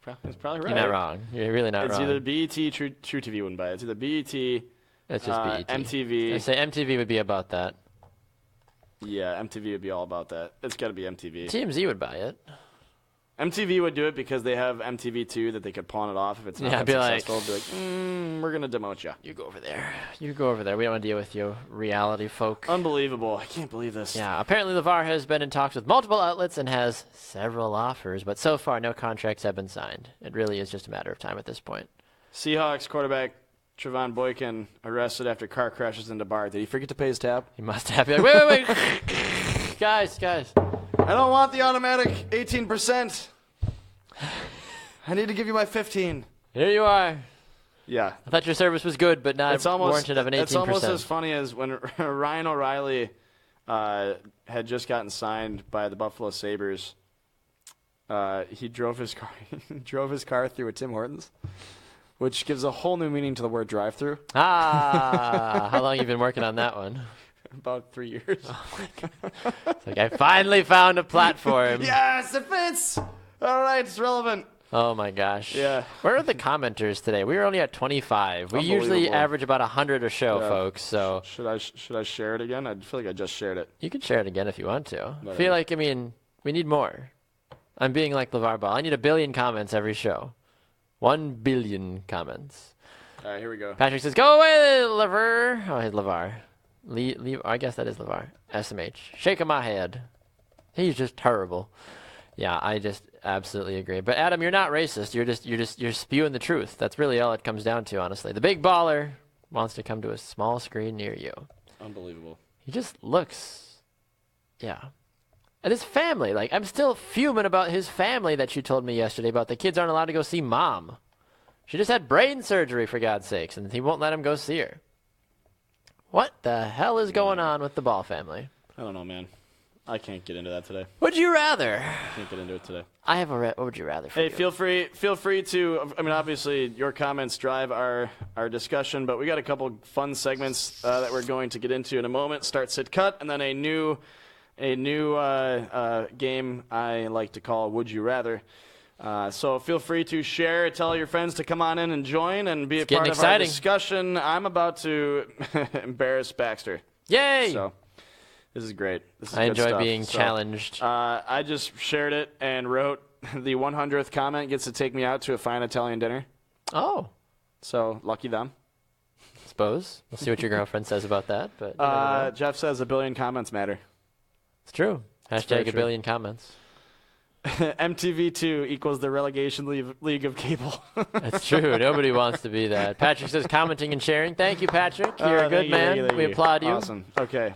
probably right. You're not wrong. You're really not wrong. It's either BET, True TV wouldn't buy it. It's either BET, it's just BET. MTV. I say MTV would be about that. Yeah, MTV would be all about that. It's got to be MTV. TMZ would buy it. MTV would do it because they have MTV2 that they could pawn it off if it's not successful. Be like, we're going to demote you. You go over there. You go over there. We don't want to deal with you, reality folk. Unbelievable. I can't believe this. Yeah, apparently LeVar has been in talks with multiple outlets and has several offers, but so far no contracts have been signed. It really is just a matter of time at this point. Seahawks quarterback Trevon Boykin arrested after car crashes into bar. Did he forget to pay his tab? He must have. Like, wait. Guys. I don't want the automatic 18%. I need to give you my 15. Here you are. Yeah. I thought your service was good, but not warranted of an 18%. It's almost as funny as when Ryan O'Reilly had just gotten signed by the Buffalo Sabres. He drove his car through a Tim Hortons, which gives a whole new meaning to the word drive-through. How long have you been working on that one? About 3 years. Oh my God. It's like I finally found a platform. Yes, it fits. All right, it's relevant. Oh my gosh. Yeah. Where are the commenters today? We were only at 25. We usually average about 100 a show, folks. So should I share it again? I feel like I just shared it. You can share it again if you want to. Whatever. I feel like, we need more. I'm being like LeVar Ball. I need 1 billion comments every show. 1 billion comments. All right, here we go. Patrick says, "Go away, LeVar." Oh, hey, LeVar. I guess that is LeVar. SMH. Shaking my head. He's just terrible. Yeah, I just absolutely agree. But Adam, you're not racist. You're spewing the truth. That's really all it comes down to, honestly. The big baller wants to come to a small screen near you. Unbelievable. He just looks, yeah. And his family, like, I'm still fuming about his family that you told me yesterday about the kids aren't allowed to go see mom. She just had brain surgery, for God's sakes, and he won't let him go see her. What the hell is going on with the Ball family? I don't know, man. I can't get into that today. Would you rather? Can't get into it today. I have a what would you rather for Hey, you? feel free to, obviously your comments drive our discussion, but we got a couple fun segments that we're going to get into in a moment. Start, sit, cut, and then a new game I like to call Would You Rather. So feel free to share, tell your friends to come on in and join and be a part of our discussion. I'm about to embarrass Baxter. Yay! So this is great. This is I good enjoy stuff. being challenged. I just shared it and wrote the 100th comment gets to take me out to a fine Italian dinner. Oh. So lucky them. Suppose. We'll see what your girlfriend says about that. But Jeff says 1 billion comments matter. It's true. Hashtag 1 billion comments. MTV2 equals the relegation league of cable. That's true. Nobody wants to be that. Patrick says commenting and sharing. Thank you, Patrick. You're a good man. Thank you. We applaud you. Awesome. Okay.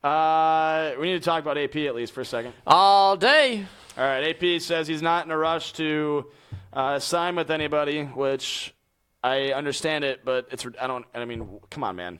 We need to talk about AP at least for a second. All day. All right. AP says he's not in a rush to sign with anybody, which I understand it, but come on, man.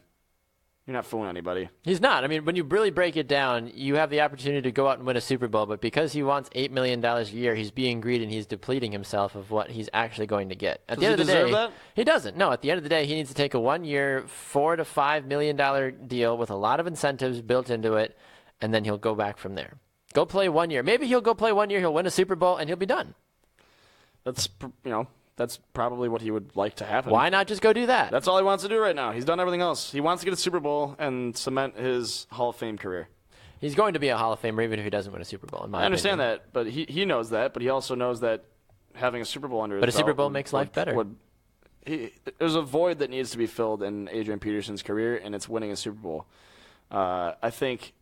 You're not fooling anybody. He's not. When you really break it down, you have the opportunity to go out and win a Super Bowl, but because he wants $8 million a year, he's being greedy and he's depleting himself of what he's actually going to get. At the end of the day, he doesn't. No, at the end of the day, he needs to take a 1-year, $4 to $5 million deal with a lot of incentives built into it, and then he'll go back from there. Go play 1 year. Maybe he'll go play 1 year, he'll win a Super Bowl, and he'll be done. That's probably what he would like to happen. Why not just go do that? That's all he wants to do right now. He's done everything else. He wants to get a Super Bowl and cement his Hall of Fame career. He's going to be a Hall of Famer even if he doesn't win a Super Bowl, in my opinion. I understand that, but he knows that, but he also knows that having a Super Bowl under his belt... But a Super Bowl makes life better. There's a void that needs to be filled in Adrian Peterson's career, and it's winning a Super Bowl. I think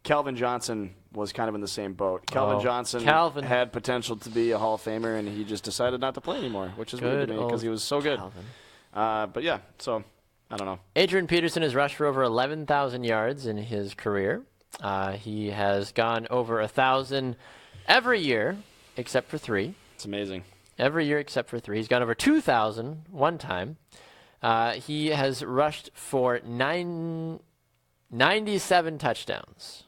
Calvin Johnson was kind of in the same boat. Calvin Johnson had potential to be a Hall of Famer, and he just decided not to play anymore, which is weird to me because he was so good. But yeah, so I don't know. Adrian Peterson has rushed for over 11,000 yards in his career. He has gone over 1,000 every year except for 3. It's amazing. Every year except for 3. He's gone over 2,000 one time. He has rushed for 97 touchdowns.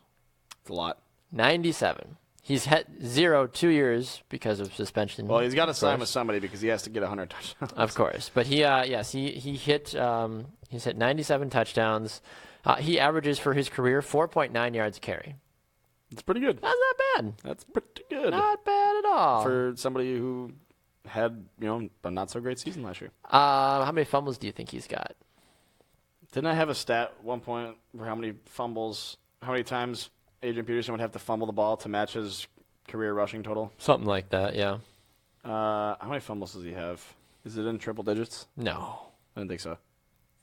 It's a lot. 97. He's hit 0 2 years because of suspension. Well, he's got to sign with somebody because he has to get 100 touchdowns. Of course. But he hit 97 touchdowns. He averages for his career 4.9 yards a carry. It's pretty good. That's not bad. That's pretty good. Not bad at all. For somebody who had, a not so great season last year. How many fumbles do you think he's got? Didn't I have a stat at one point for how many times Adrian Peterson would have to fumble the ball to match his career rushing total? Something like that, yeah. How many fumbles does he have? Is it in triple digits? No. I didn't think so.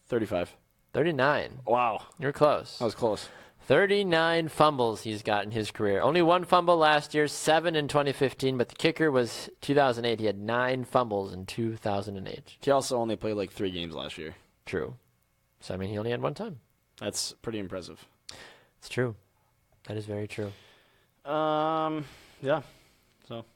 35. 39. Wow. You're close. I was close. 39 fumbles he's got in his career. Only 1 fumble last year, 7 in 2015, but the kicker was 2008. He had 9 fumbles in 2008. He also only played like 3 games last year. True. So, he only had 1 time. That's pretty impressive. It's true. That is very true. Yeah. So.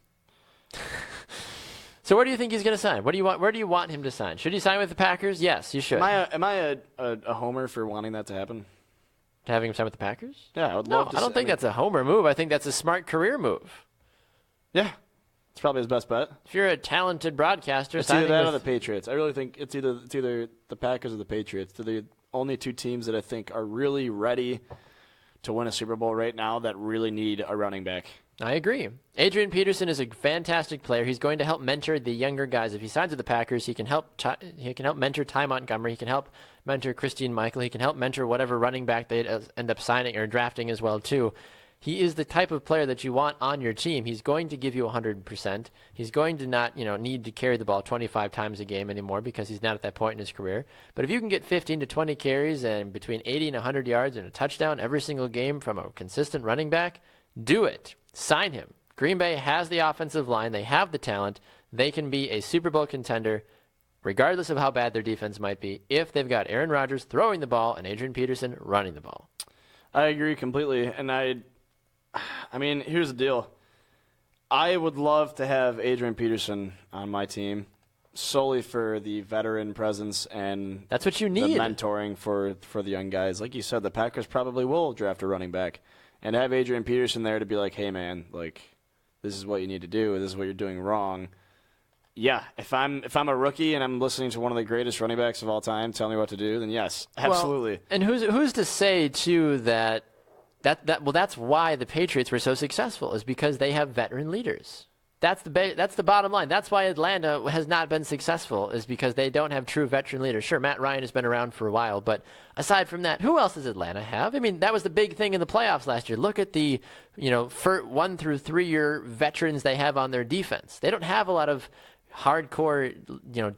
So where do you think he's going to sign? Where do you want him to sign? Should he sign with the Packers? Yes, you should. Am I a homer for wanting that to happen? To having him sign with the Packers? Yeah, I would love to. I don't think that's a homer move. I think that's a smart career move. Yeah. It's probably his best bet. If you're a talented broadcaster, it's either that or the Patriots. I really think it's either the Packers or the Patriots. They're the only 2 teams that I think are really ready to win a Super Bowl right now that really need a running back. I agree. Adrian Peterson is a fantastic player. He's going to help mentor the younger guys. If he signs with the Packers, he can help mentor Ty Montgomery. He can help mentor Christine Michael. He can help mentor whatever running back they end up signing or drafting as well too. He is the type of player that you want on your team. He's going to give you 100%. He's going to not, need to carry the ball 25 times a game anymore because he's not at that point in his career. But if you can get 15 to 20 carries and between 80 and 100 yards and a touchdown every single game from a consistent running back, do it. Sign him. Green Bay has the offensive line. They have the talent. They can be a Super Bowl contender regardless of how bad their defense might be if they've got Aaron Rodgers throwing the ball and Adrian Peterson running the ball. I agree completely. And I mean, here's the deal. I would love to have Adrian Peterson on my team solely for the veteran presence and that's what you need. The mentoring for the young guys. Like you said, the Packers probably will draft a running back. And have Adrian Peterson there to be like, hey, man, like, this is what you need to do. This is what you're doing wrong. Yeah, if I'm a rookie and I'm listening to one of the greatest running backs of all time tell me what to do, then yes, absolutely. Well, and who's to say, too, that's why the Patriots were so successful is because they have veteran leaders. That's the bottom line. That's why Atlanta has not been successful is because they don't have true veteran leaders. Sure, Matt Ryan has been around for a while, but aside from that, who else does Atlanta have? I mean, that was the big thing in the playoffs last year. Look at the, 1 through 3 year veterans they have on their defense. They don't have a lot of hardcore,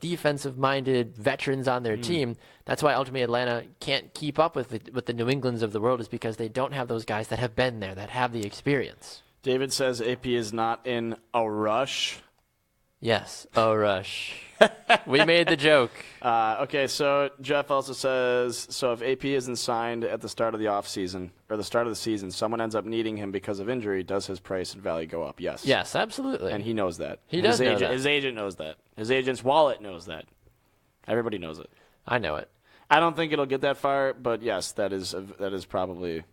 defensive-minded veterans on their team. That's why ultimately Atlanta can't keep up with the New Englands of the world is because they don't have those guys that have been there, that have the experience. David says AP is not in a rush. Yes, a rush. We made the joke. Okay, so Jeff also says, so if AP isn't signed at the start of the offseason, or the start of the season, someone ends up needing him because of injury, does his price and value go up? Yes. Yes, absolutely. And he knows that. He does know that. His agent knows that. His agent's wallet knows that. Everybody knows it. I know it. I don't think it'll get that far, but yes, that is probably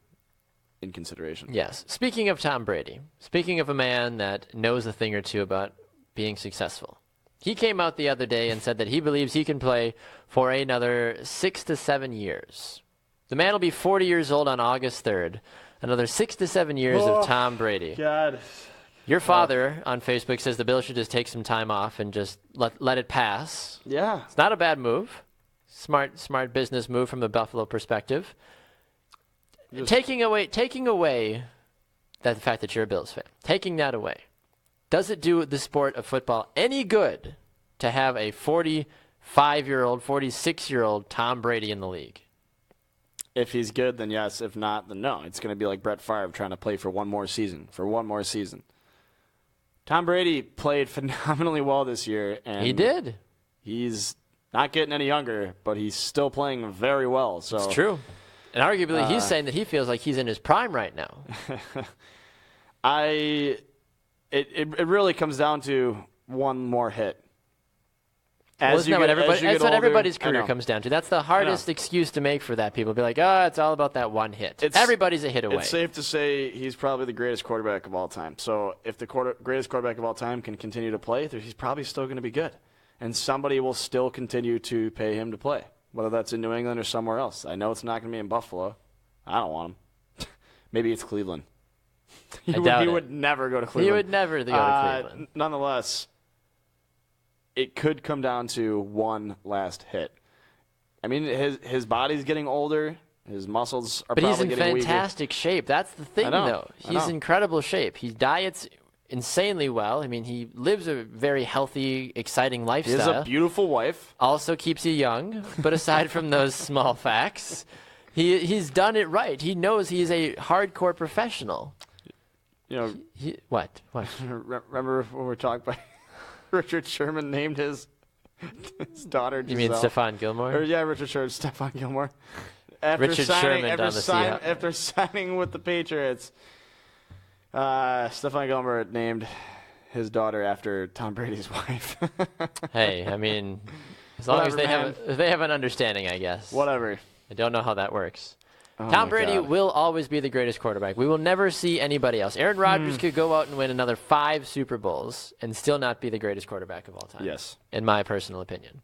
in consideration. Yes. Speaking of Tom Brady, speaking of a man that knows a thing or two about being successful, he came out the other day and said that he believes he can play for another 6 to 7 years. The man will be 40 years old on August 3rd. Another 6 to 7 years of Tom Brady. God. Your father on Facebook says the Bills should just take some time off and just let it pass. Yeah. It's not a bad move. Smart business move from the Buffalo perspective. Taking away the fact that you're a Bills fan, taking that away, does it do the sport of football any good to have a 45-year-old, 46-year-old Tom Brady in the league? If he's good, then yes. If not, then no. It's going to be like Brett Favre trying to play for one more season. Tom Brady played phenomenally well this year. And he did. He's not getting any younger, but he's still playing very well. So it's true. And arguably, he's saying that he feels like he's in his prime right now. It really comes down to one more hit. That's what everybody's career comes down to. That's the hardest excuse to make for that. People be like, it's all about that one hit. Everybody's a hit away. It's safe to say he's probably the greatest quarterback of all time. So if the greatest quarterback of all time can continue to play, he's probably still going to be good. And somebody will still continue to pay him to play, whether that's in New England or somewhere else. I know it's not going to be in Buffalo. I don't want him. Maybe it's Cleveland. He would never go to Cleveland. He would never go to Cleveland. Nonetheless, it could come down to one last hit. I mean, his body's getting older. His muscles are probably getting weaker. But he's in fantastic shape. That's the thing, though. He's in incredible shape. He diets insanely well. I mean, he lives a very healthy, exciting lifestyle. He has a beautiful wife. Also keeps you young. But aside from those small facts, he's done it right. He knows he's a hardcore professional. You know, what? Remember when we were talking about Richard Sherman named his daughter Giselle? You mean Stephon Gilmore? Richard Sherman, Stephon Gilmore. After signing with the Patriots, Stephon Gilmore named his daughter after Tom Brady's wife. Hey, I mean, as long as they have an understanding, I guess. Whatever. I don't know how that works. Tom Brady will always be the greatest quarterback. We will never see anybody else. Aaron Rodgers could go out and win another 5 Super Bowls and still not be the greatest quarterback of all time. Yes. In my personal opinion.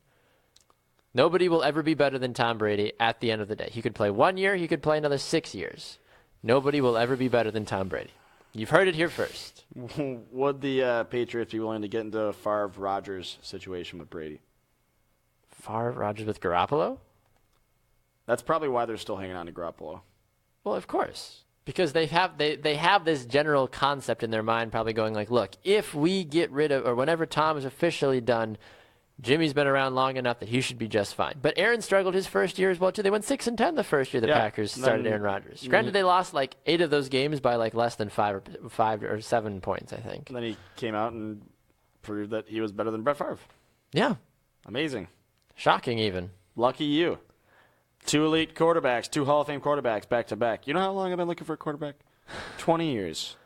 Nobody will ever be better than Tom Brady at the end of the day. He could play 1 year. He could play another 6 years. Nobody will ever be better than Tom Brady. You've heard it here first. Would the Patriots be willing to get into a Favre-Rodgers situation with Brady? Favre-Rodgers with Garoppolo? That's probably why they're still hanging on to Garoppolo. Well, of course. Because they have this general concept in their mind probably going like, look, if we get rid of, or whenever Tom is officially done, Jimmy's been around long enough that he should be just fine. But Aaron struggled his first year as well, too. They went 6-10 the first year the Packers started Aaron Rodgers. Granted, they lost like 8 of those games by like less than 5 or 7 points, I think. And then he came out and proved that he was better than Brett Favre. Yeah. Amazing. Shocking even. Lucky you. 2 elite quarterbacks, 2 Hall of Fame quarterbacks back to back. You know how long I've been looking for a quarterback? 20 years.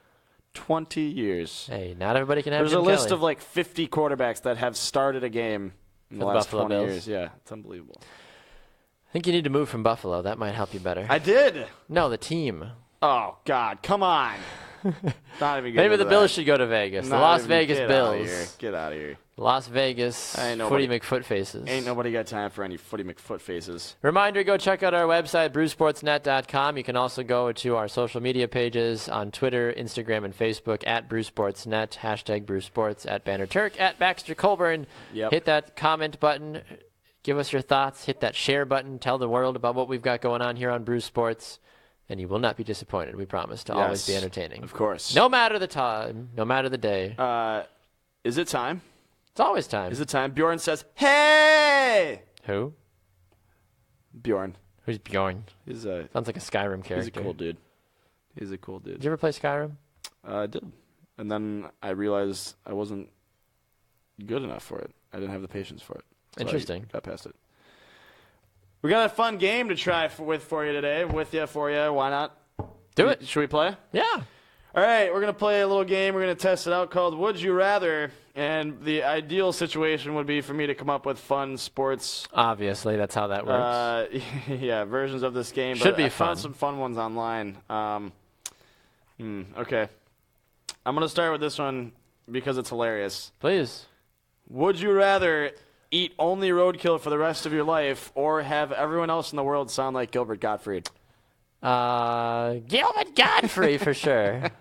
20 years. Hey, not everybody can have There's Jim a list Kelly. of like 50 quarterbacks that have started a game in the last Buffalo 20 Bills. years. Yeah, it's unbelievable. I think you need to move from Buffalo. That might help you better. I did. No, the team. Oh, God. Come on. Not even Maybe the Bills should go to Vegas. The Las Vegas Bills. Get out of here. Las Vegas Footy McFoot faces. Ain't nobody got time for any Footy McFoot faces. Reminder, go check out our website, brewsportsnet.com. You can also go to our social media pages on Twitter, Instagram, and Facebook at brewsportsnet, hashtag brewsports, at Banner Turk, at Baxter Colburn. Yep. Hit that comment button. Give us your thoughts. Hit that share button. Tell the world about what we've got going on here on Brew Sports. And you will not be disappointed. We promise to always be entertaining. Of course. No matter the time, no matter the day. Is it time? It's always time. Is it time? Bjorn says, hey! Who? Bjorn. Who's Bjorn? Sounds like a Skyrim character. He's a cool dude. Did you ever play Skyrim? I did. And then I realized I wasn't good enough for it. I didn't have the patience for it. So Interesting. I got past it. We got a fun game to try for you today. For you. Why not? Do it. Should we play? Yeah. All right, we're going to play a little game. We're going to test it out called Would You Rather. And the ideal situation would be for me to come up with fun sports. Obviously, that's how that works. Versions of this game. Should be I fun. found some fun ones online. Okay. I'm going to start with this one because it's hilarious. Please. Would you rather eat only roadkill for the rest of your life or have everyone else in the world sound like Gilbert Gottfried? Gilbert Godfrey for sure.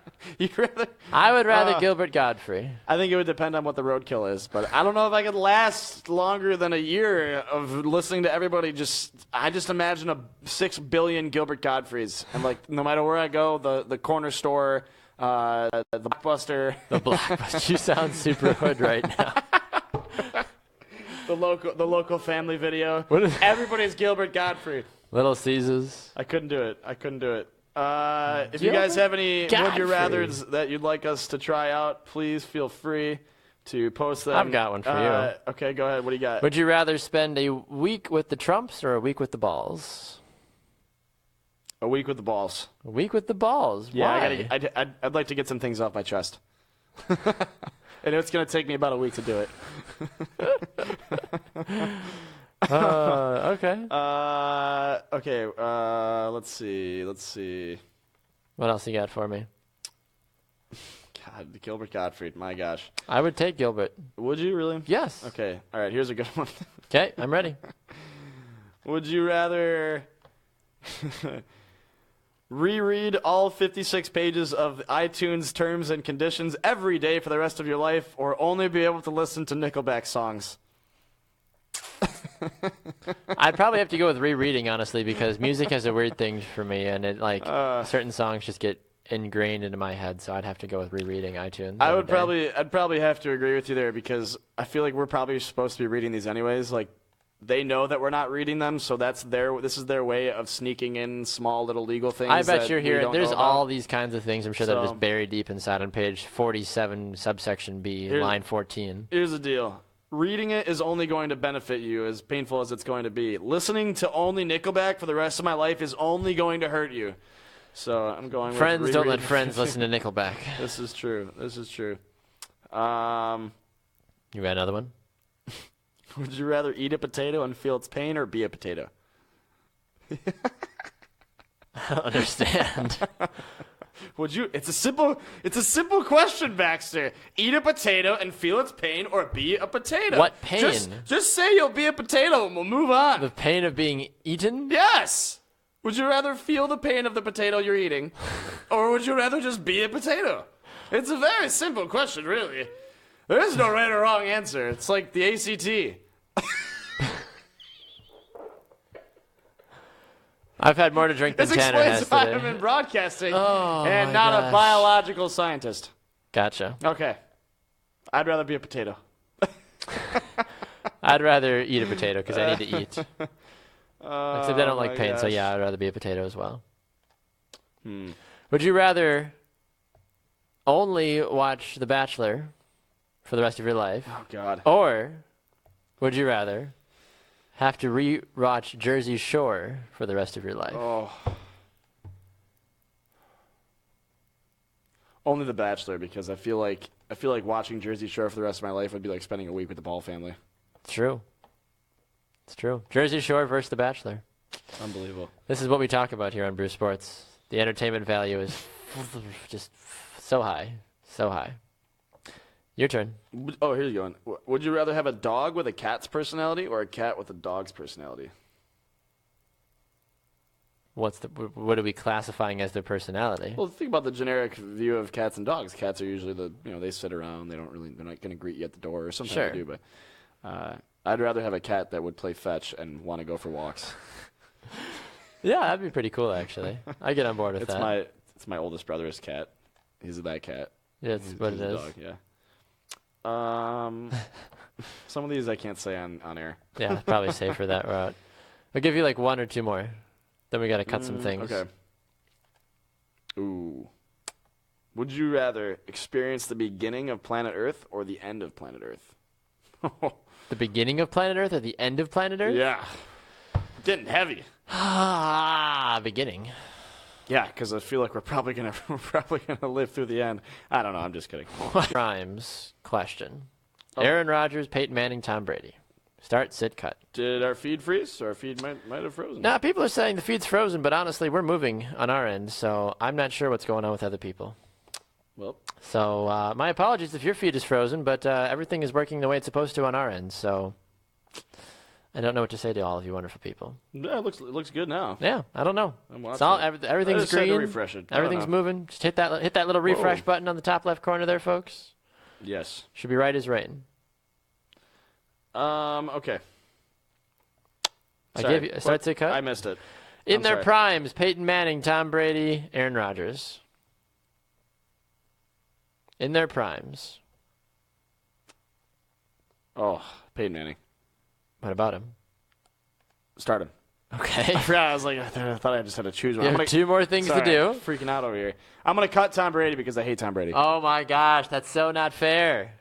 I would rather Gilbert Godfrey. I think it would depend on what the roadkill is, but I don't know if I could last longer than a year of listening to everybody. I just imagine 6 billion Gilbert Godfreys, and like no matter where I go, the corner store, the Blockbuster, the Blockbuster. You sound super hood right now. The local Family Video. Everybody's Gilbert Gottfried. Little Caesars. I couldn't do it. If you guys have any Would You Rathers that you'd like us to try out, please feel free to post them. I've got one for you. Okay, go ahead. What do you got? Would you rather spend a week with the Trumps or a week with the Balls? A week with the Balls. A week with the Balls. Yeah, Why? I'd like to get some things off my chest. And it's going to take me about a week to do it. Okay. Okay. Let's see. What else you got for me? God, Gilbert Gottfried. My gosh. I would take Gilbert. Would you really? Yes. Okay. All right. Here's a good one. Okay, I'm ready. Would you rather reread all 56 pages of iTunes terms and conditions every day for the rest of your life, or only be able to listen to Nickelback songs? I'd probably have to go with rereading, honestly, because music has a weird thing for me, and it certain songs just get ingrained into my head. So I'd have to go with rereading iTunes. I'd probably have to agree with you there, because I feel like we're probably supposed to be reading these anyways. Like, they know that we're not reading them, so this is their way of sneaking in small little legal things. I bet you're hearing there's all these. these kinds of things. I'm sure that are just buried deep inside on page 47, subsection B, line 14. Here's the deal. Reading it is only going to benefit you, as painful as it's going to be. Listening to only Nickelback for the rest of my life is only going to hurt you. So I'm going with Friends don't let friends listen to Nickelback. This is true. You got another one? Would you rather eat a potato and feel its pain, or be a potato? I don't understand. Would you? It's a simple question, Baxter. Eat a potato and feel its pain, or be a potato? What pain? Just say you'll be a potato and we'll move on. The pain of being eaten? Yes. Would you rather feel the pain of the potato you're eating, or would you rather just be a potato? It's a very simple question, really. There is no right or wrong answer. It's like the ACT. I've had more to drink than This Tanner has explains why today. I'm in broadcasting Oh, and my not gosh. a biological scientist. Gotcha. Okay. I'd rather be a potato. I'd rather eat a potato because I need to eat. Except I don't like pain, so yeah, I'd rather be a potato as well. Would you rather only watch The Bachelor for the rest of your life? Oh, God. Or would you rather have to re-watch Jersey Shore for the rest of your life? Oh. Only The Bachelor, because I feel like watching Jersey Shore for the rest of my life would be like spending a week with the Ball family. It's true. It's true. Jersey Shore versus The Bachelor. Unbelievable. This is what we talk about here on Brew Sports. The entertainment value is just so high. So high. Your turn. Oh, here's going. Would you rather have a dog with a cat's personality, or a cat with a dog's personality? What are we classifying as their personality? Well, think about the generic view of cats and dogs. Cats are usually they sit around. They're not going to greet you at the door, or sometimes Sure. they do. But I'd rather have a cat that would play fetch and want to go for walks. Yeah, that'd be pretty cool, actually. I get on board with that. It's my oldest brother's cat. He's that cat. Yeah, that's what it is. Dog, yeah. Some of these I can't say on air. Yeah, probably safer that route. I'll give you like one or two more. Then we got to cut some things. Okay. Ooh. Would you rather experience the beginning of planet Earth or the end of planet Earth? The beginning of planet Earth or the end of planet Earth? Yeah. Getting heavy. Beginning. Yeah, because I feel like we're probably gonna live through the end. I don't know. I'm just kidding. Rhymes question. Oh. Aaron Rodgers, Peyton Manning, Tom Brady. Start, sit, cut. Did our feed freeze? Our feed might have frozen. Nah, people are saying the feed's frozen, but honestly, we're moving on our end, so I'm not sure what's going on with other people. Well, So my apologies if your feed is frozen, but everything is working the way it's supposed to on our end, so I don't know what to say to all of you wonderful people. yeah, it looks good now. Yeah, I don't know. I'm It's watching all, it. I everything's just had to green. refresh it. I don't Everything's know. moving. Just hit that little refresh Whoa. button on the top left corner there, folks. Yes. Should be right as rain. Okay. I Sorry. gave you start to cut. I missed it. In I'm their sorry. primes, Peyton Manning, Tom Brady, Aaron Rodgers. In their primes. Oh, Peyton Manning. What about him? Start him. Okay. I forgot. I thought I just had to choose one. You have 2 more things to do. I'm freaking out over here. I'm going to cut Tom Brady because I hate Tom Brady. Oh, my gosh. That's so not fair.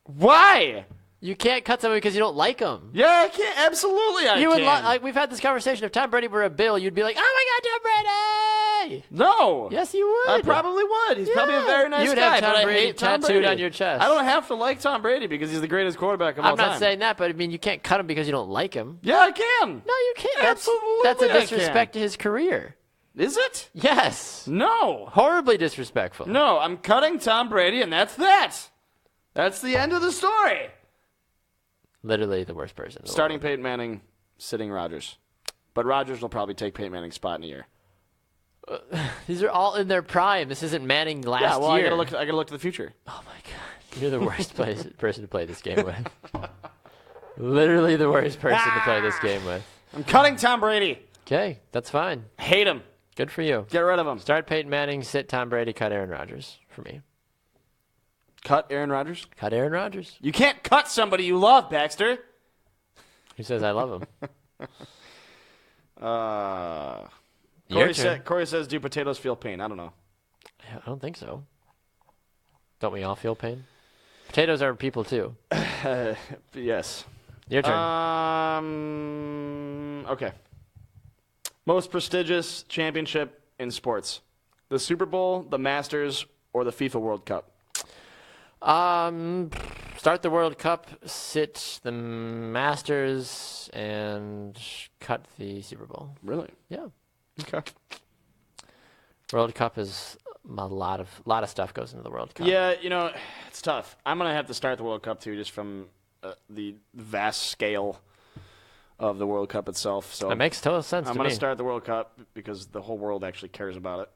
Why? You can't cut someone because you don't like them. Yeah, I can't. Absolutely, I can. We've had this conversation. If Tom Brady were a Bill, you'd be like, "Oh my God, Tom Brady!" No. Yes, you would. I probably would. He's probably a very nice you would guy. have Tom but Brady I hate Tom tattooed Brady. on your chest. I don't have to like Tom Brady because he's the greatest quarterback of all I'm time. not saying that, but I mean, you can't cut him because you don't like him. Yeah, I can. No, you can't. Absolutely, That's a I disrespect can. to his career. Is it? Yes. No. Horribly disrespectful. No, I'm cutting Tom Brady, and that's that. That's the end of the story. Literally the worst person. In the Starting world. Peyton Manning, sitting Rodgers. But Rodgers will probably take Peyton Manning's spot in a year. These are all in their prime. This isn't Manning last Yeah, well, year. I gotta look to the future. Oh my God. You're the worst person to play this game with. Literally the worst person to play this game with. I'm cutting Tom Brady. Okay, that's fine. Hate him. Good for you. Get rid of him. Start Peyton Manning, sit Tom Brady, cut Aaron Rodgers for me. Cut Aaron Rodgers? Cut Aaron Rodgers. You can't cut somebody you love, Baxter. Who says I love him? Your turn. Corey says, do potatoes feel pain? I don't know. I don't think so. Don't we all feel pain? Potatoes are people too. Yes. Your turn. Okay. Most prestigious championship in sports. The Super Bowl, the Masters, or the FIFA World Cup? Start the World Cup, sit the Masters, and cut the Super Bowl. Really? Yeah. Okay. World Cup is a lot of stuff goes into the World Cup. Yeah, it's tough. I'm going to have to start the World Cup, too, just from the vast scale of the World Cup itself. So That makes total sense to I'm me. going to start the World Cup because the whole world actually cares about it.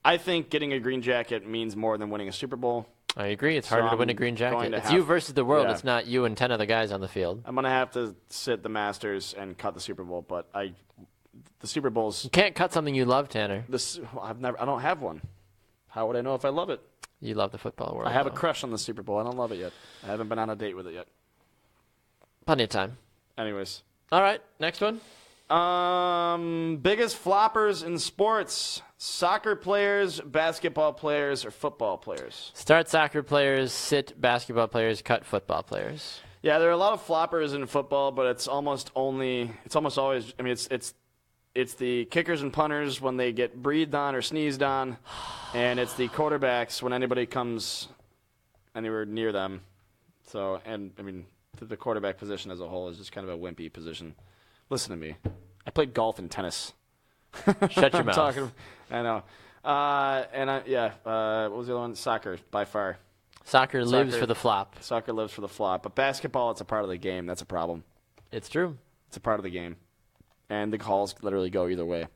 I think getting a green jacket means more than winning a Super Bowl. I agree. It's So harder to I'm win a green going jacket. to It's have- you versus the world. yeah. It's not you and 10 other guys on the field. I'm going to have to sit the Masters and cut the Super Bowl, but the Super Bowl's You can't cut something you love, Tanner. I don't have one. How would I know if I love it? You love the football world. I have a though. crush on the Super Bowl. I don't love it yet. I haven't been on a date with it yet. Plenty of time. Anyways. All right, next one. Biggest floppers in sports: soccer players, basketball players, or football players. Start soccer players, sit basketball players, cut football players. Yeah, there are a lot of floppers in football, but it's almost always. I mean, it's the kickers and punters when they get breathed on or sneezed on, and it's the quarterbacks when anybody comes anywhere near them. So, and I mean, the quarterback position as a whole is just kind of a wimpy position. Listen to me. I played golf and tennis. Shut your I'm mouth. talking. I know. What was the other one? Soccer, by far. Soccer lives Soccer. for the flop. Soccer lives for the flop. But basketball, it's a part of the game. That's a problem. It's true. It's a part of the game. And the calls literally go either way.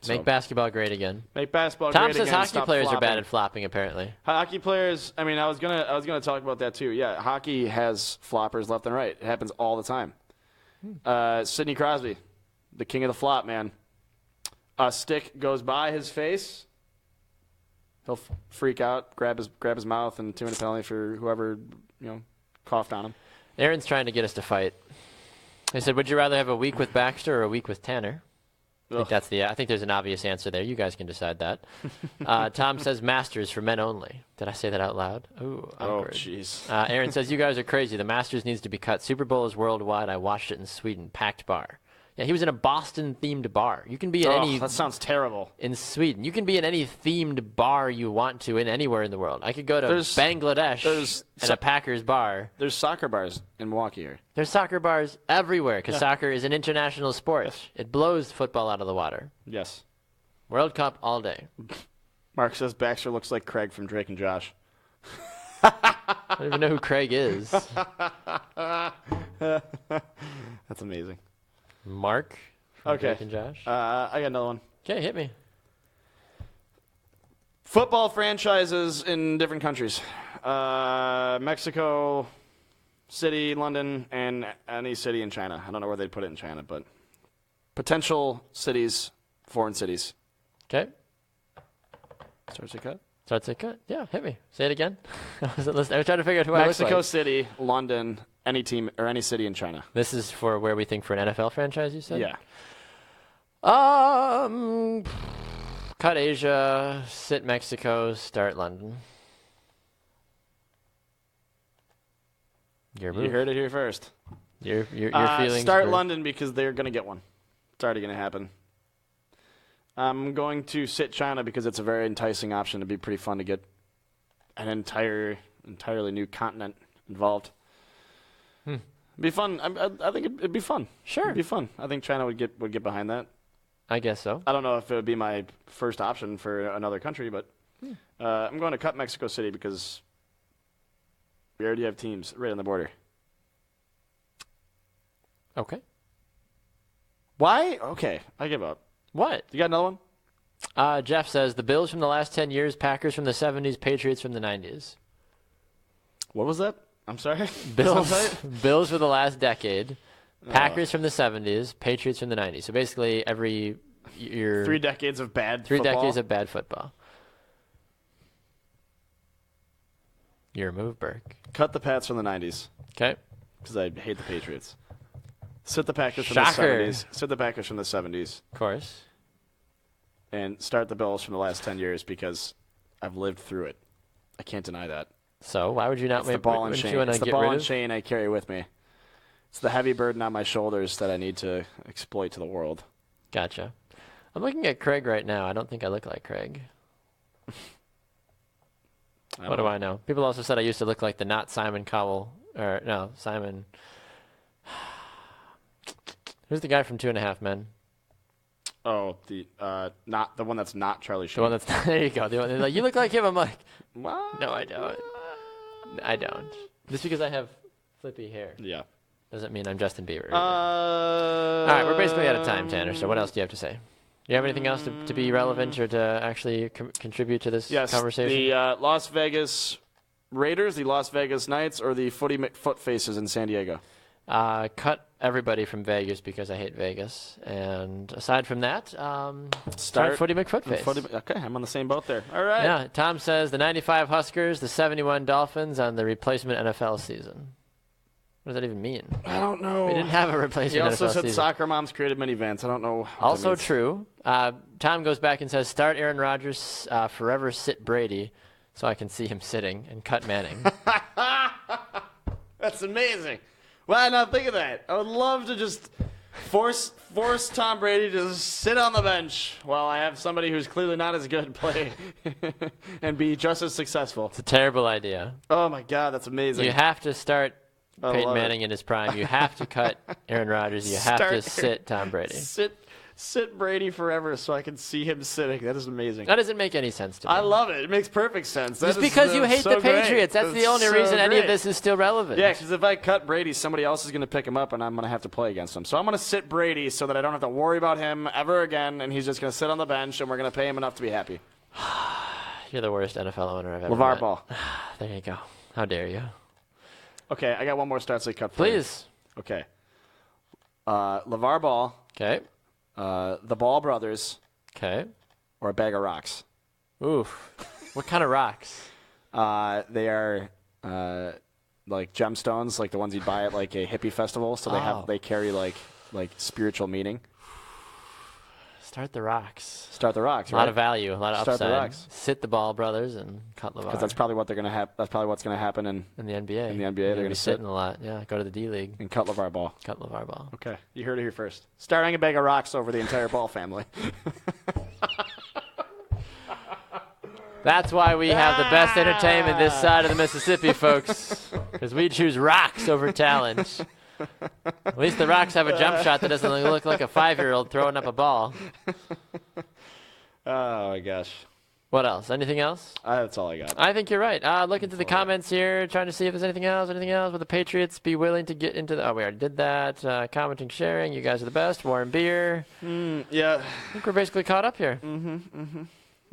So, Make basketball great again. make basketball Tom great says again. hockey Stop players are flopping. bad at flopping, apparently. Hockey players, I mean, I was gonna talk about that too. Yeah, hockey has floppers left and right. It happens all the time. Sidney Crosby, the king of the flop, man. A stick goes by his face. He'll freak out, grab his mouth, and 2-minute penalty for whoever coughed on him. Aaron's trying to get us to fight. He said, would you rather have a week with Baxter or a week with Tanner? I think there's an obvious answer there. You guys can decide that. Tom says Masters for men only. Did I say that out loud? Ooh, awkward. Oh, jeez. Aaron says, you guys are crazy. The Masters needs to be cut. Super Bowl is worldwide. I watched it in Sweden. Packed bar. Yeah, he was in a Boston-themed bar. You can be in any... that sounds terrible. In Sweden. You can be in any themed bar you want to in anywhere in the world. I could go to Bangladesh and a Packers bar. There's soccer bars in Milwaukee here. There's soccer bars everywhere because soccer is an international sport. Yes. It blows football out of the water. Yes. World Cup all day. Mark says Baxter looks like Craig from Drake and Josh. I don't even know who Craig is. That's amazing. Mark from Okay. Drake and Josh. I got another one. Okay, hit me. Football franchises in different countries. Mexico City, London, and any city in China. I don't know where they'd put it in China, but potential cities, foreign cities. Okay. Starts to cut. Starts to cut. Yeah, hit me. Say it again. I was trying to figure out who I look Mexico like. City, London, any team or any city in China. This is for where we think for an NFL franchise, you said? Yeah. Cut Asia, sit Mexico, start London. You heard it here first. Your feelings. Start London because they're going to get one. It's already going to happen. I'm going to sit China because it's a very enticing option. It'd be pretty fun to get an entirely new continent involved. It'd be fun. I think it'd be fun. Sure. It'd be fun. I think China would get behind that. I guess so. I don't know if it would be my first option for another country, but I'm going to cut Mexico City because we already have teams right on the border. Okay. Why? Okay, I give up. What? You got another one? Jeff says the Bills from the last 10 years, Packers from the 70s, Patriots from the 90s. What was that? I'm sorry? Bills for the last decade, Packers from the 70s, Patriots from the 90s. So basically every year. 3 decades of bad football. 3 football. decades of bad football. Your move, Burke. Cut the Pats from the 90s. Okay. Because I hate the Patriots. Sit the Packers from Shocker. the 70s. Sit the Packers from the 70s. Of course. And start the Bills from the last 10 years because I've lived through it. I can't deny that. So why would you not It's the ball and chain. It's the ball and chain I carry with me. It's the heavy burden on my shoulders that I need to exploit to the world. Gotcha. I'm looking at Craig right now. I don't think I look like Craig. What do I know? People also said I used to look like the not Simon Cowell. Or no, Simon. Who's the guy from 2.5 Men? Oh, not the one that's not Charlie Sheen. The one that's there you go. The one, like, you look like him. I'm like, what? no, I don't. I don't. Just because I have flippy hair. Yeah. Doesn't mean I'm Justin Bieber. All right, we're basically out of time, Tanner. So what else do you have to say? Do you have anything else to be relevant or to actually contribute to this conversation? The Las Vegas Raiders, the Las Vegas Knights, or the Footy McFootfaces in San Diego? Cut everybody from Vegas because I hate Vegas. And aside from that, start Footy McFootface. Okay, I'm on the same boat there. All right. Yeah, Tom says the 95 Huskers, the 71 Dolphins on the replacement NFL season. What does that even mean? I don't know. We didn't have a replacement NFL season. He also said soccer moms created minivans. I don't know. Also true. Tom goes back and says start Aaron Rodgers, forever sit Brady so I can see him sitting, and cut Manning. That's amazing. Why not think of that? I would love to just force Tom Brady to just sit on the bench while I have somebody who's clearly not as good play and be just as successful. It's a terrible idea. Oh, my God, that's amazing. You have to start Peyton Manning in his prime. You have to cut Aaron Rodgers. You have to sit Tom Brady. Sit Brady forever so I can see him sitting. That is amazing. That doesn't make any sense to me. I love it. It makes perfect sense. Just because you hate the Patriots. That's the only reason any of this is still relevant. Yeah, because if I cut Brady, somebody else is going to pick him up, and I'm going to have to play against him. So I'm going to sit Brady so that I don't have to worry about him ever again, and he's just going to sit on the bench, and we're going to pay him enough to be happy. You're the worst NFL owner I've ever LeVar met. Ball. There you go. How dare you? Okay, I got one more start cut for you. Please. Okay. LeVar Ball. Okay. The Ball brothers. Okay. Or a bag of rocks. Oof. What kind of rocks? They are like gemstones, like the ones you'd buy at like a hippie festival. So they carry like spiritual meaning. Start the rocks. Start the rocks. A lot of value, a lot of Start upside. the rocks. Sit the Ball brothers and cut LeVar. Because that's probably what they're gonna have. That's probably what's gonna happen in the NBA. In the NBA, they're gonna be sit sitting a lot. Yeah, go to the D League and cut LeVar Ball. Cut LeVar Ball. Okay, you heard it here first. Starting a bag of rocks over the entire Ball family. That's why we have the best entertainment this side of the Mississippi, folks. Because we choose rocks over talent. At least the rocks have a jump shot that doesn't look like a 5-year-old throwing up a ball. Oh, my gosh. What else? Anything else? That's all I got. I think you're right. Look into the comments here, trying to see if there's anything else. Would the Patriots be willing to get into the... Oh, we already did that. Commenting, sharing. You guys are the best. Warren Beer. Yeah. I think we're basically caught up here.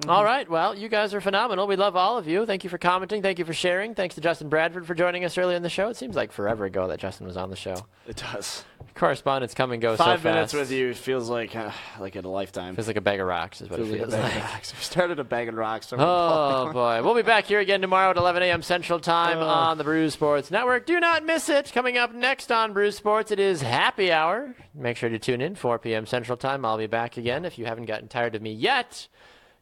All right. Well, you guys are phenomenal. We love all of you. Thank you for commenting. Thank you for sharing. Thanks to Justin Bradford for joining us early in the show. It seems like forever ago that Justin was on the show. It does. Correspondence come and go so fast. 5 minutes with you feels like a lifetime. Feels like a bag of rocks is what it feels like. We started a bag of rocks. Oh, boy. We'll be back here again tomorrow at 11 a.m. Central Time on the Brew Sports Network. Do not miss it. Coming up next on Brew Sports, it is Happy Hour. Make sure to tune in, 4 p.m. Central Time. I'll be back again. If you haven't gotten tired of me yet,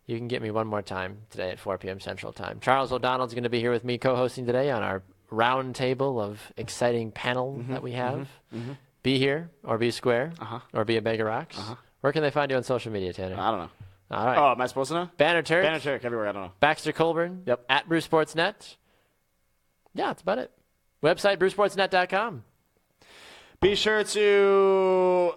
you can get me one more time today at 4 p.m. Central Time. Charles O'Donnell's going to be here with me co-hosting today on our round table of exciting panel that we have. Be here, or be square, or be a bag of rocks. Where can they find you on social media, Tanner? I don't know. All right. Oh, am I supposed to know? Banner Turk. Banner Turk everywhere. I don't know. Baxter Colburn. Yep. At Brew Sportsnet. Yeah, that's about it. Website, brewsportsnet.com. Be sure to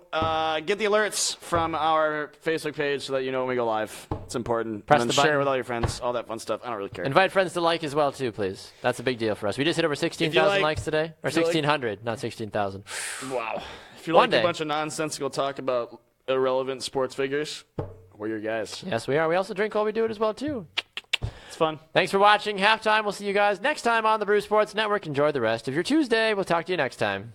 get the alerts from our Facebook page so that you know when we go live. It's important. Press and the then share button. with all your friends, all that fun stuff. I don't really care. Invite friends to like as well, too, please. That's a big deal for us. We just hit over 16,000 likes today. Or 1,600, not 16,000. Wow. If you One like a day. bunch of nonsensical talk about irrelevant sports figures, we're your guys. Yes, we are. We also drink while we do it as well, too. It's fun. Thanks for watching Halftime. We'll see you guys next time on the Brew Sports Network. Enjoy the rest of your Tuesday. We'll talk to you next time.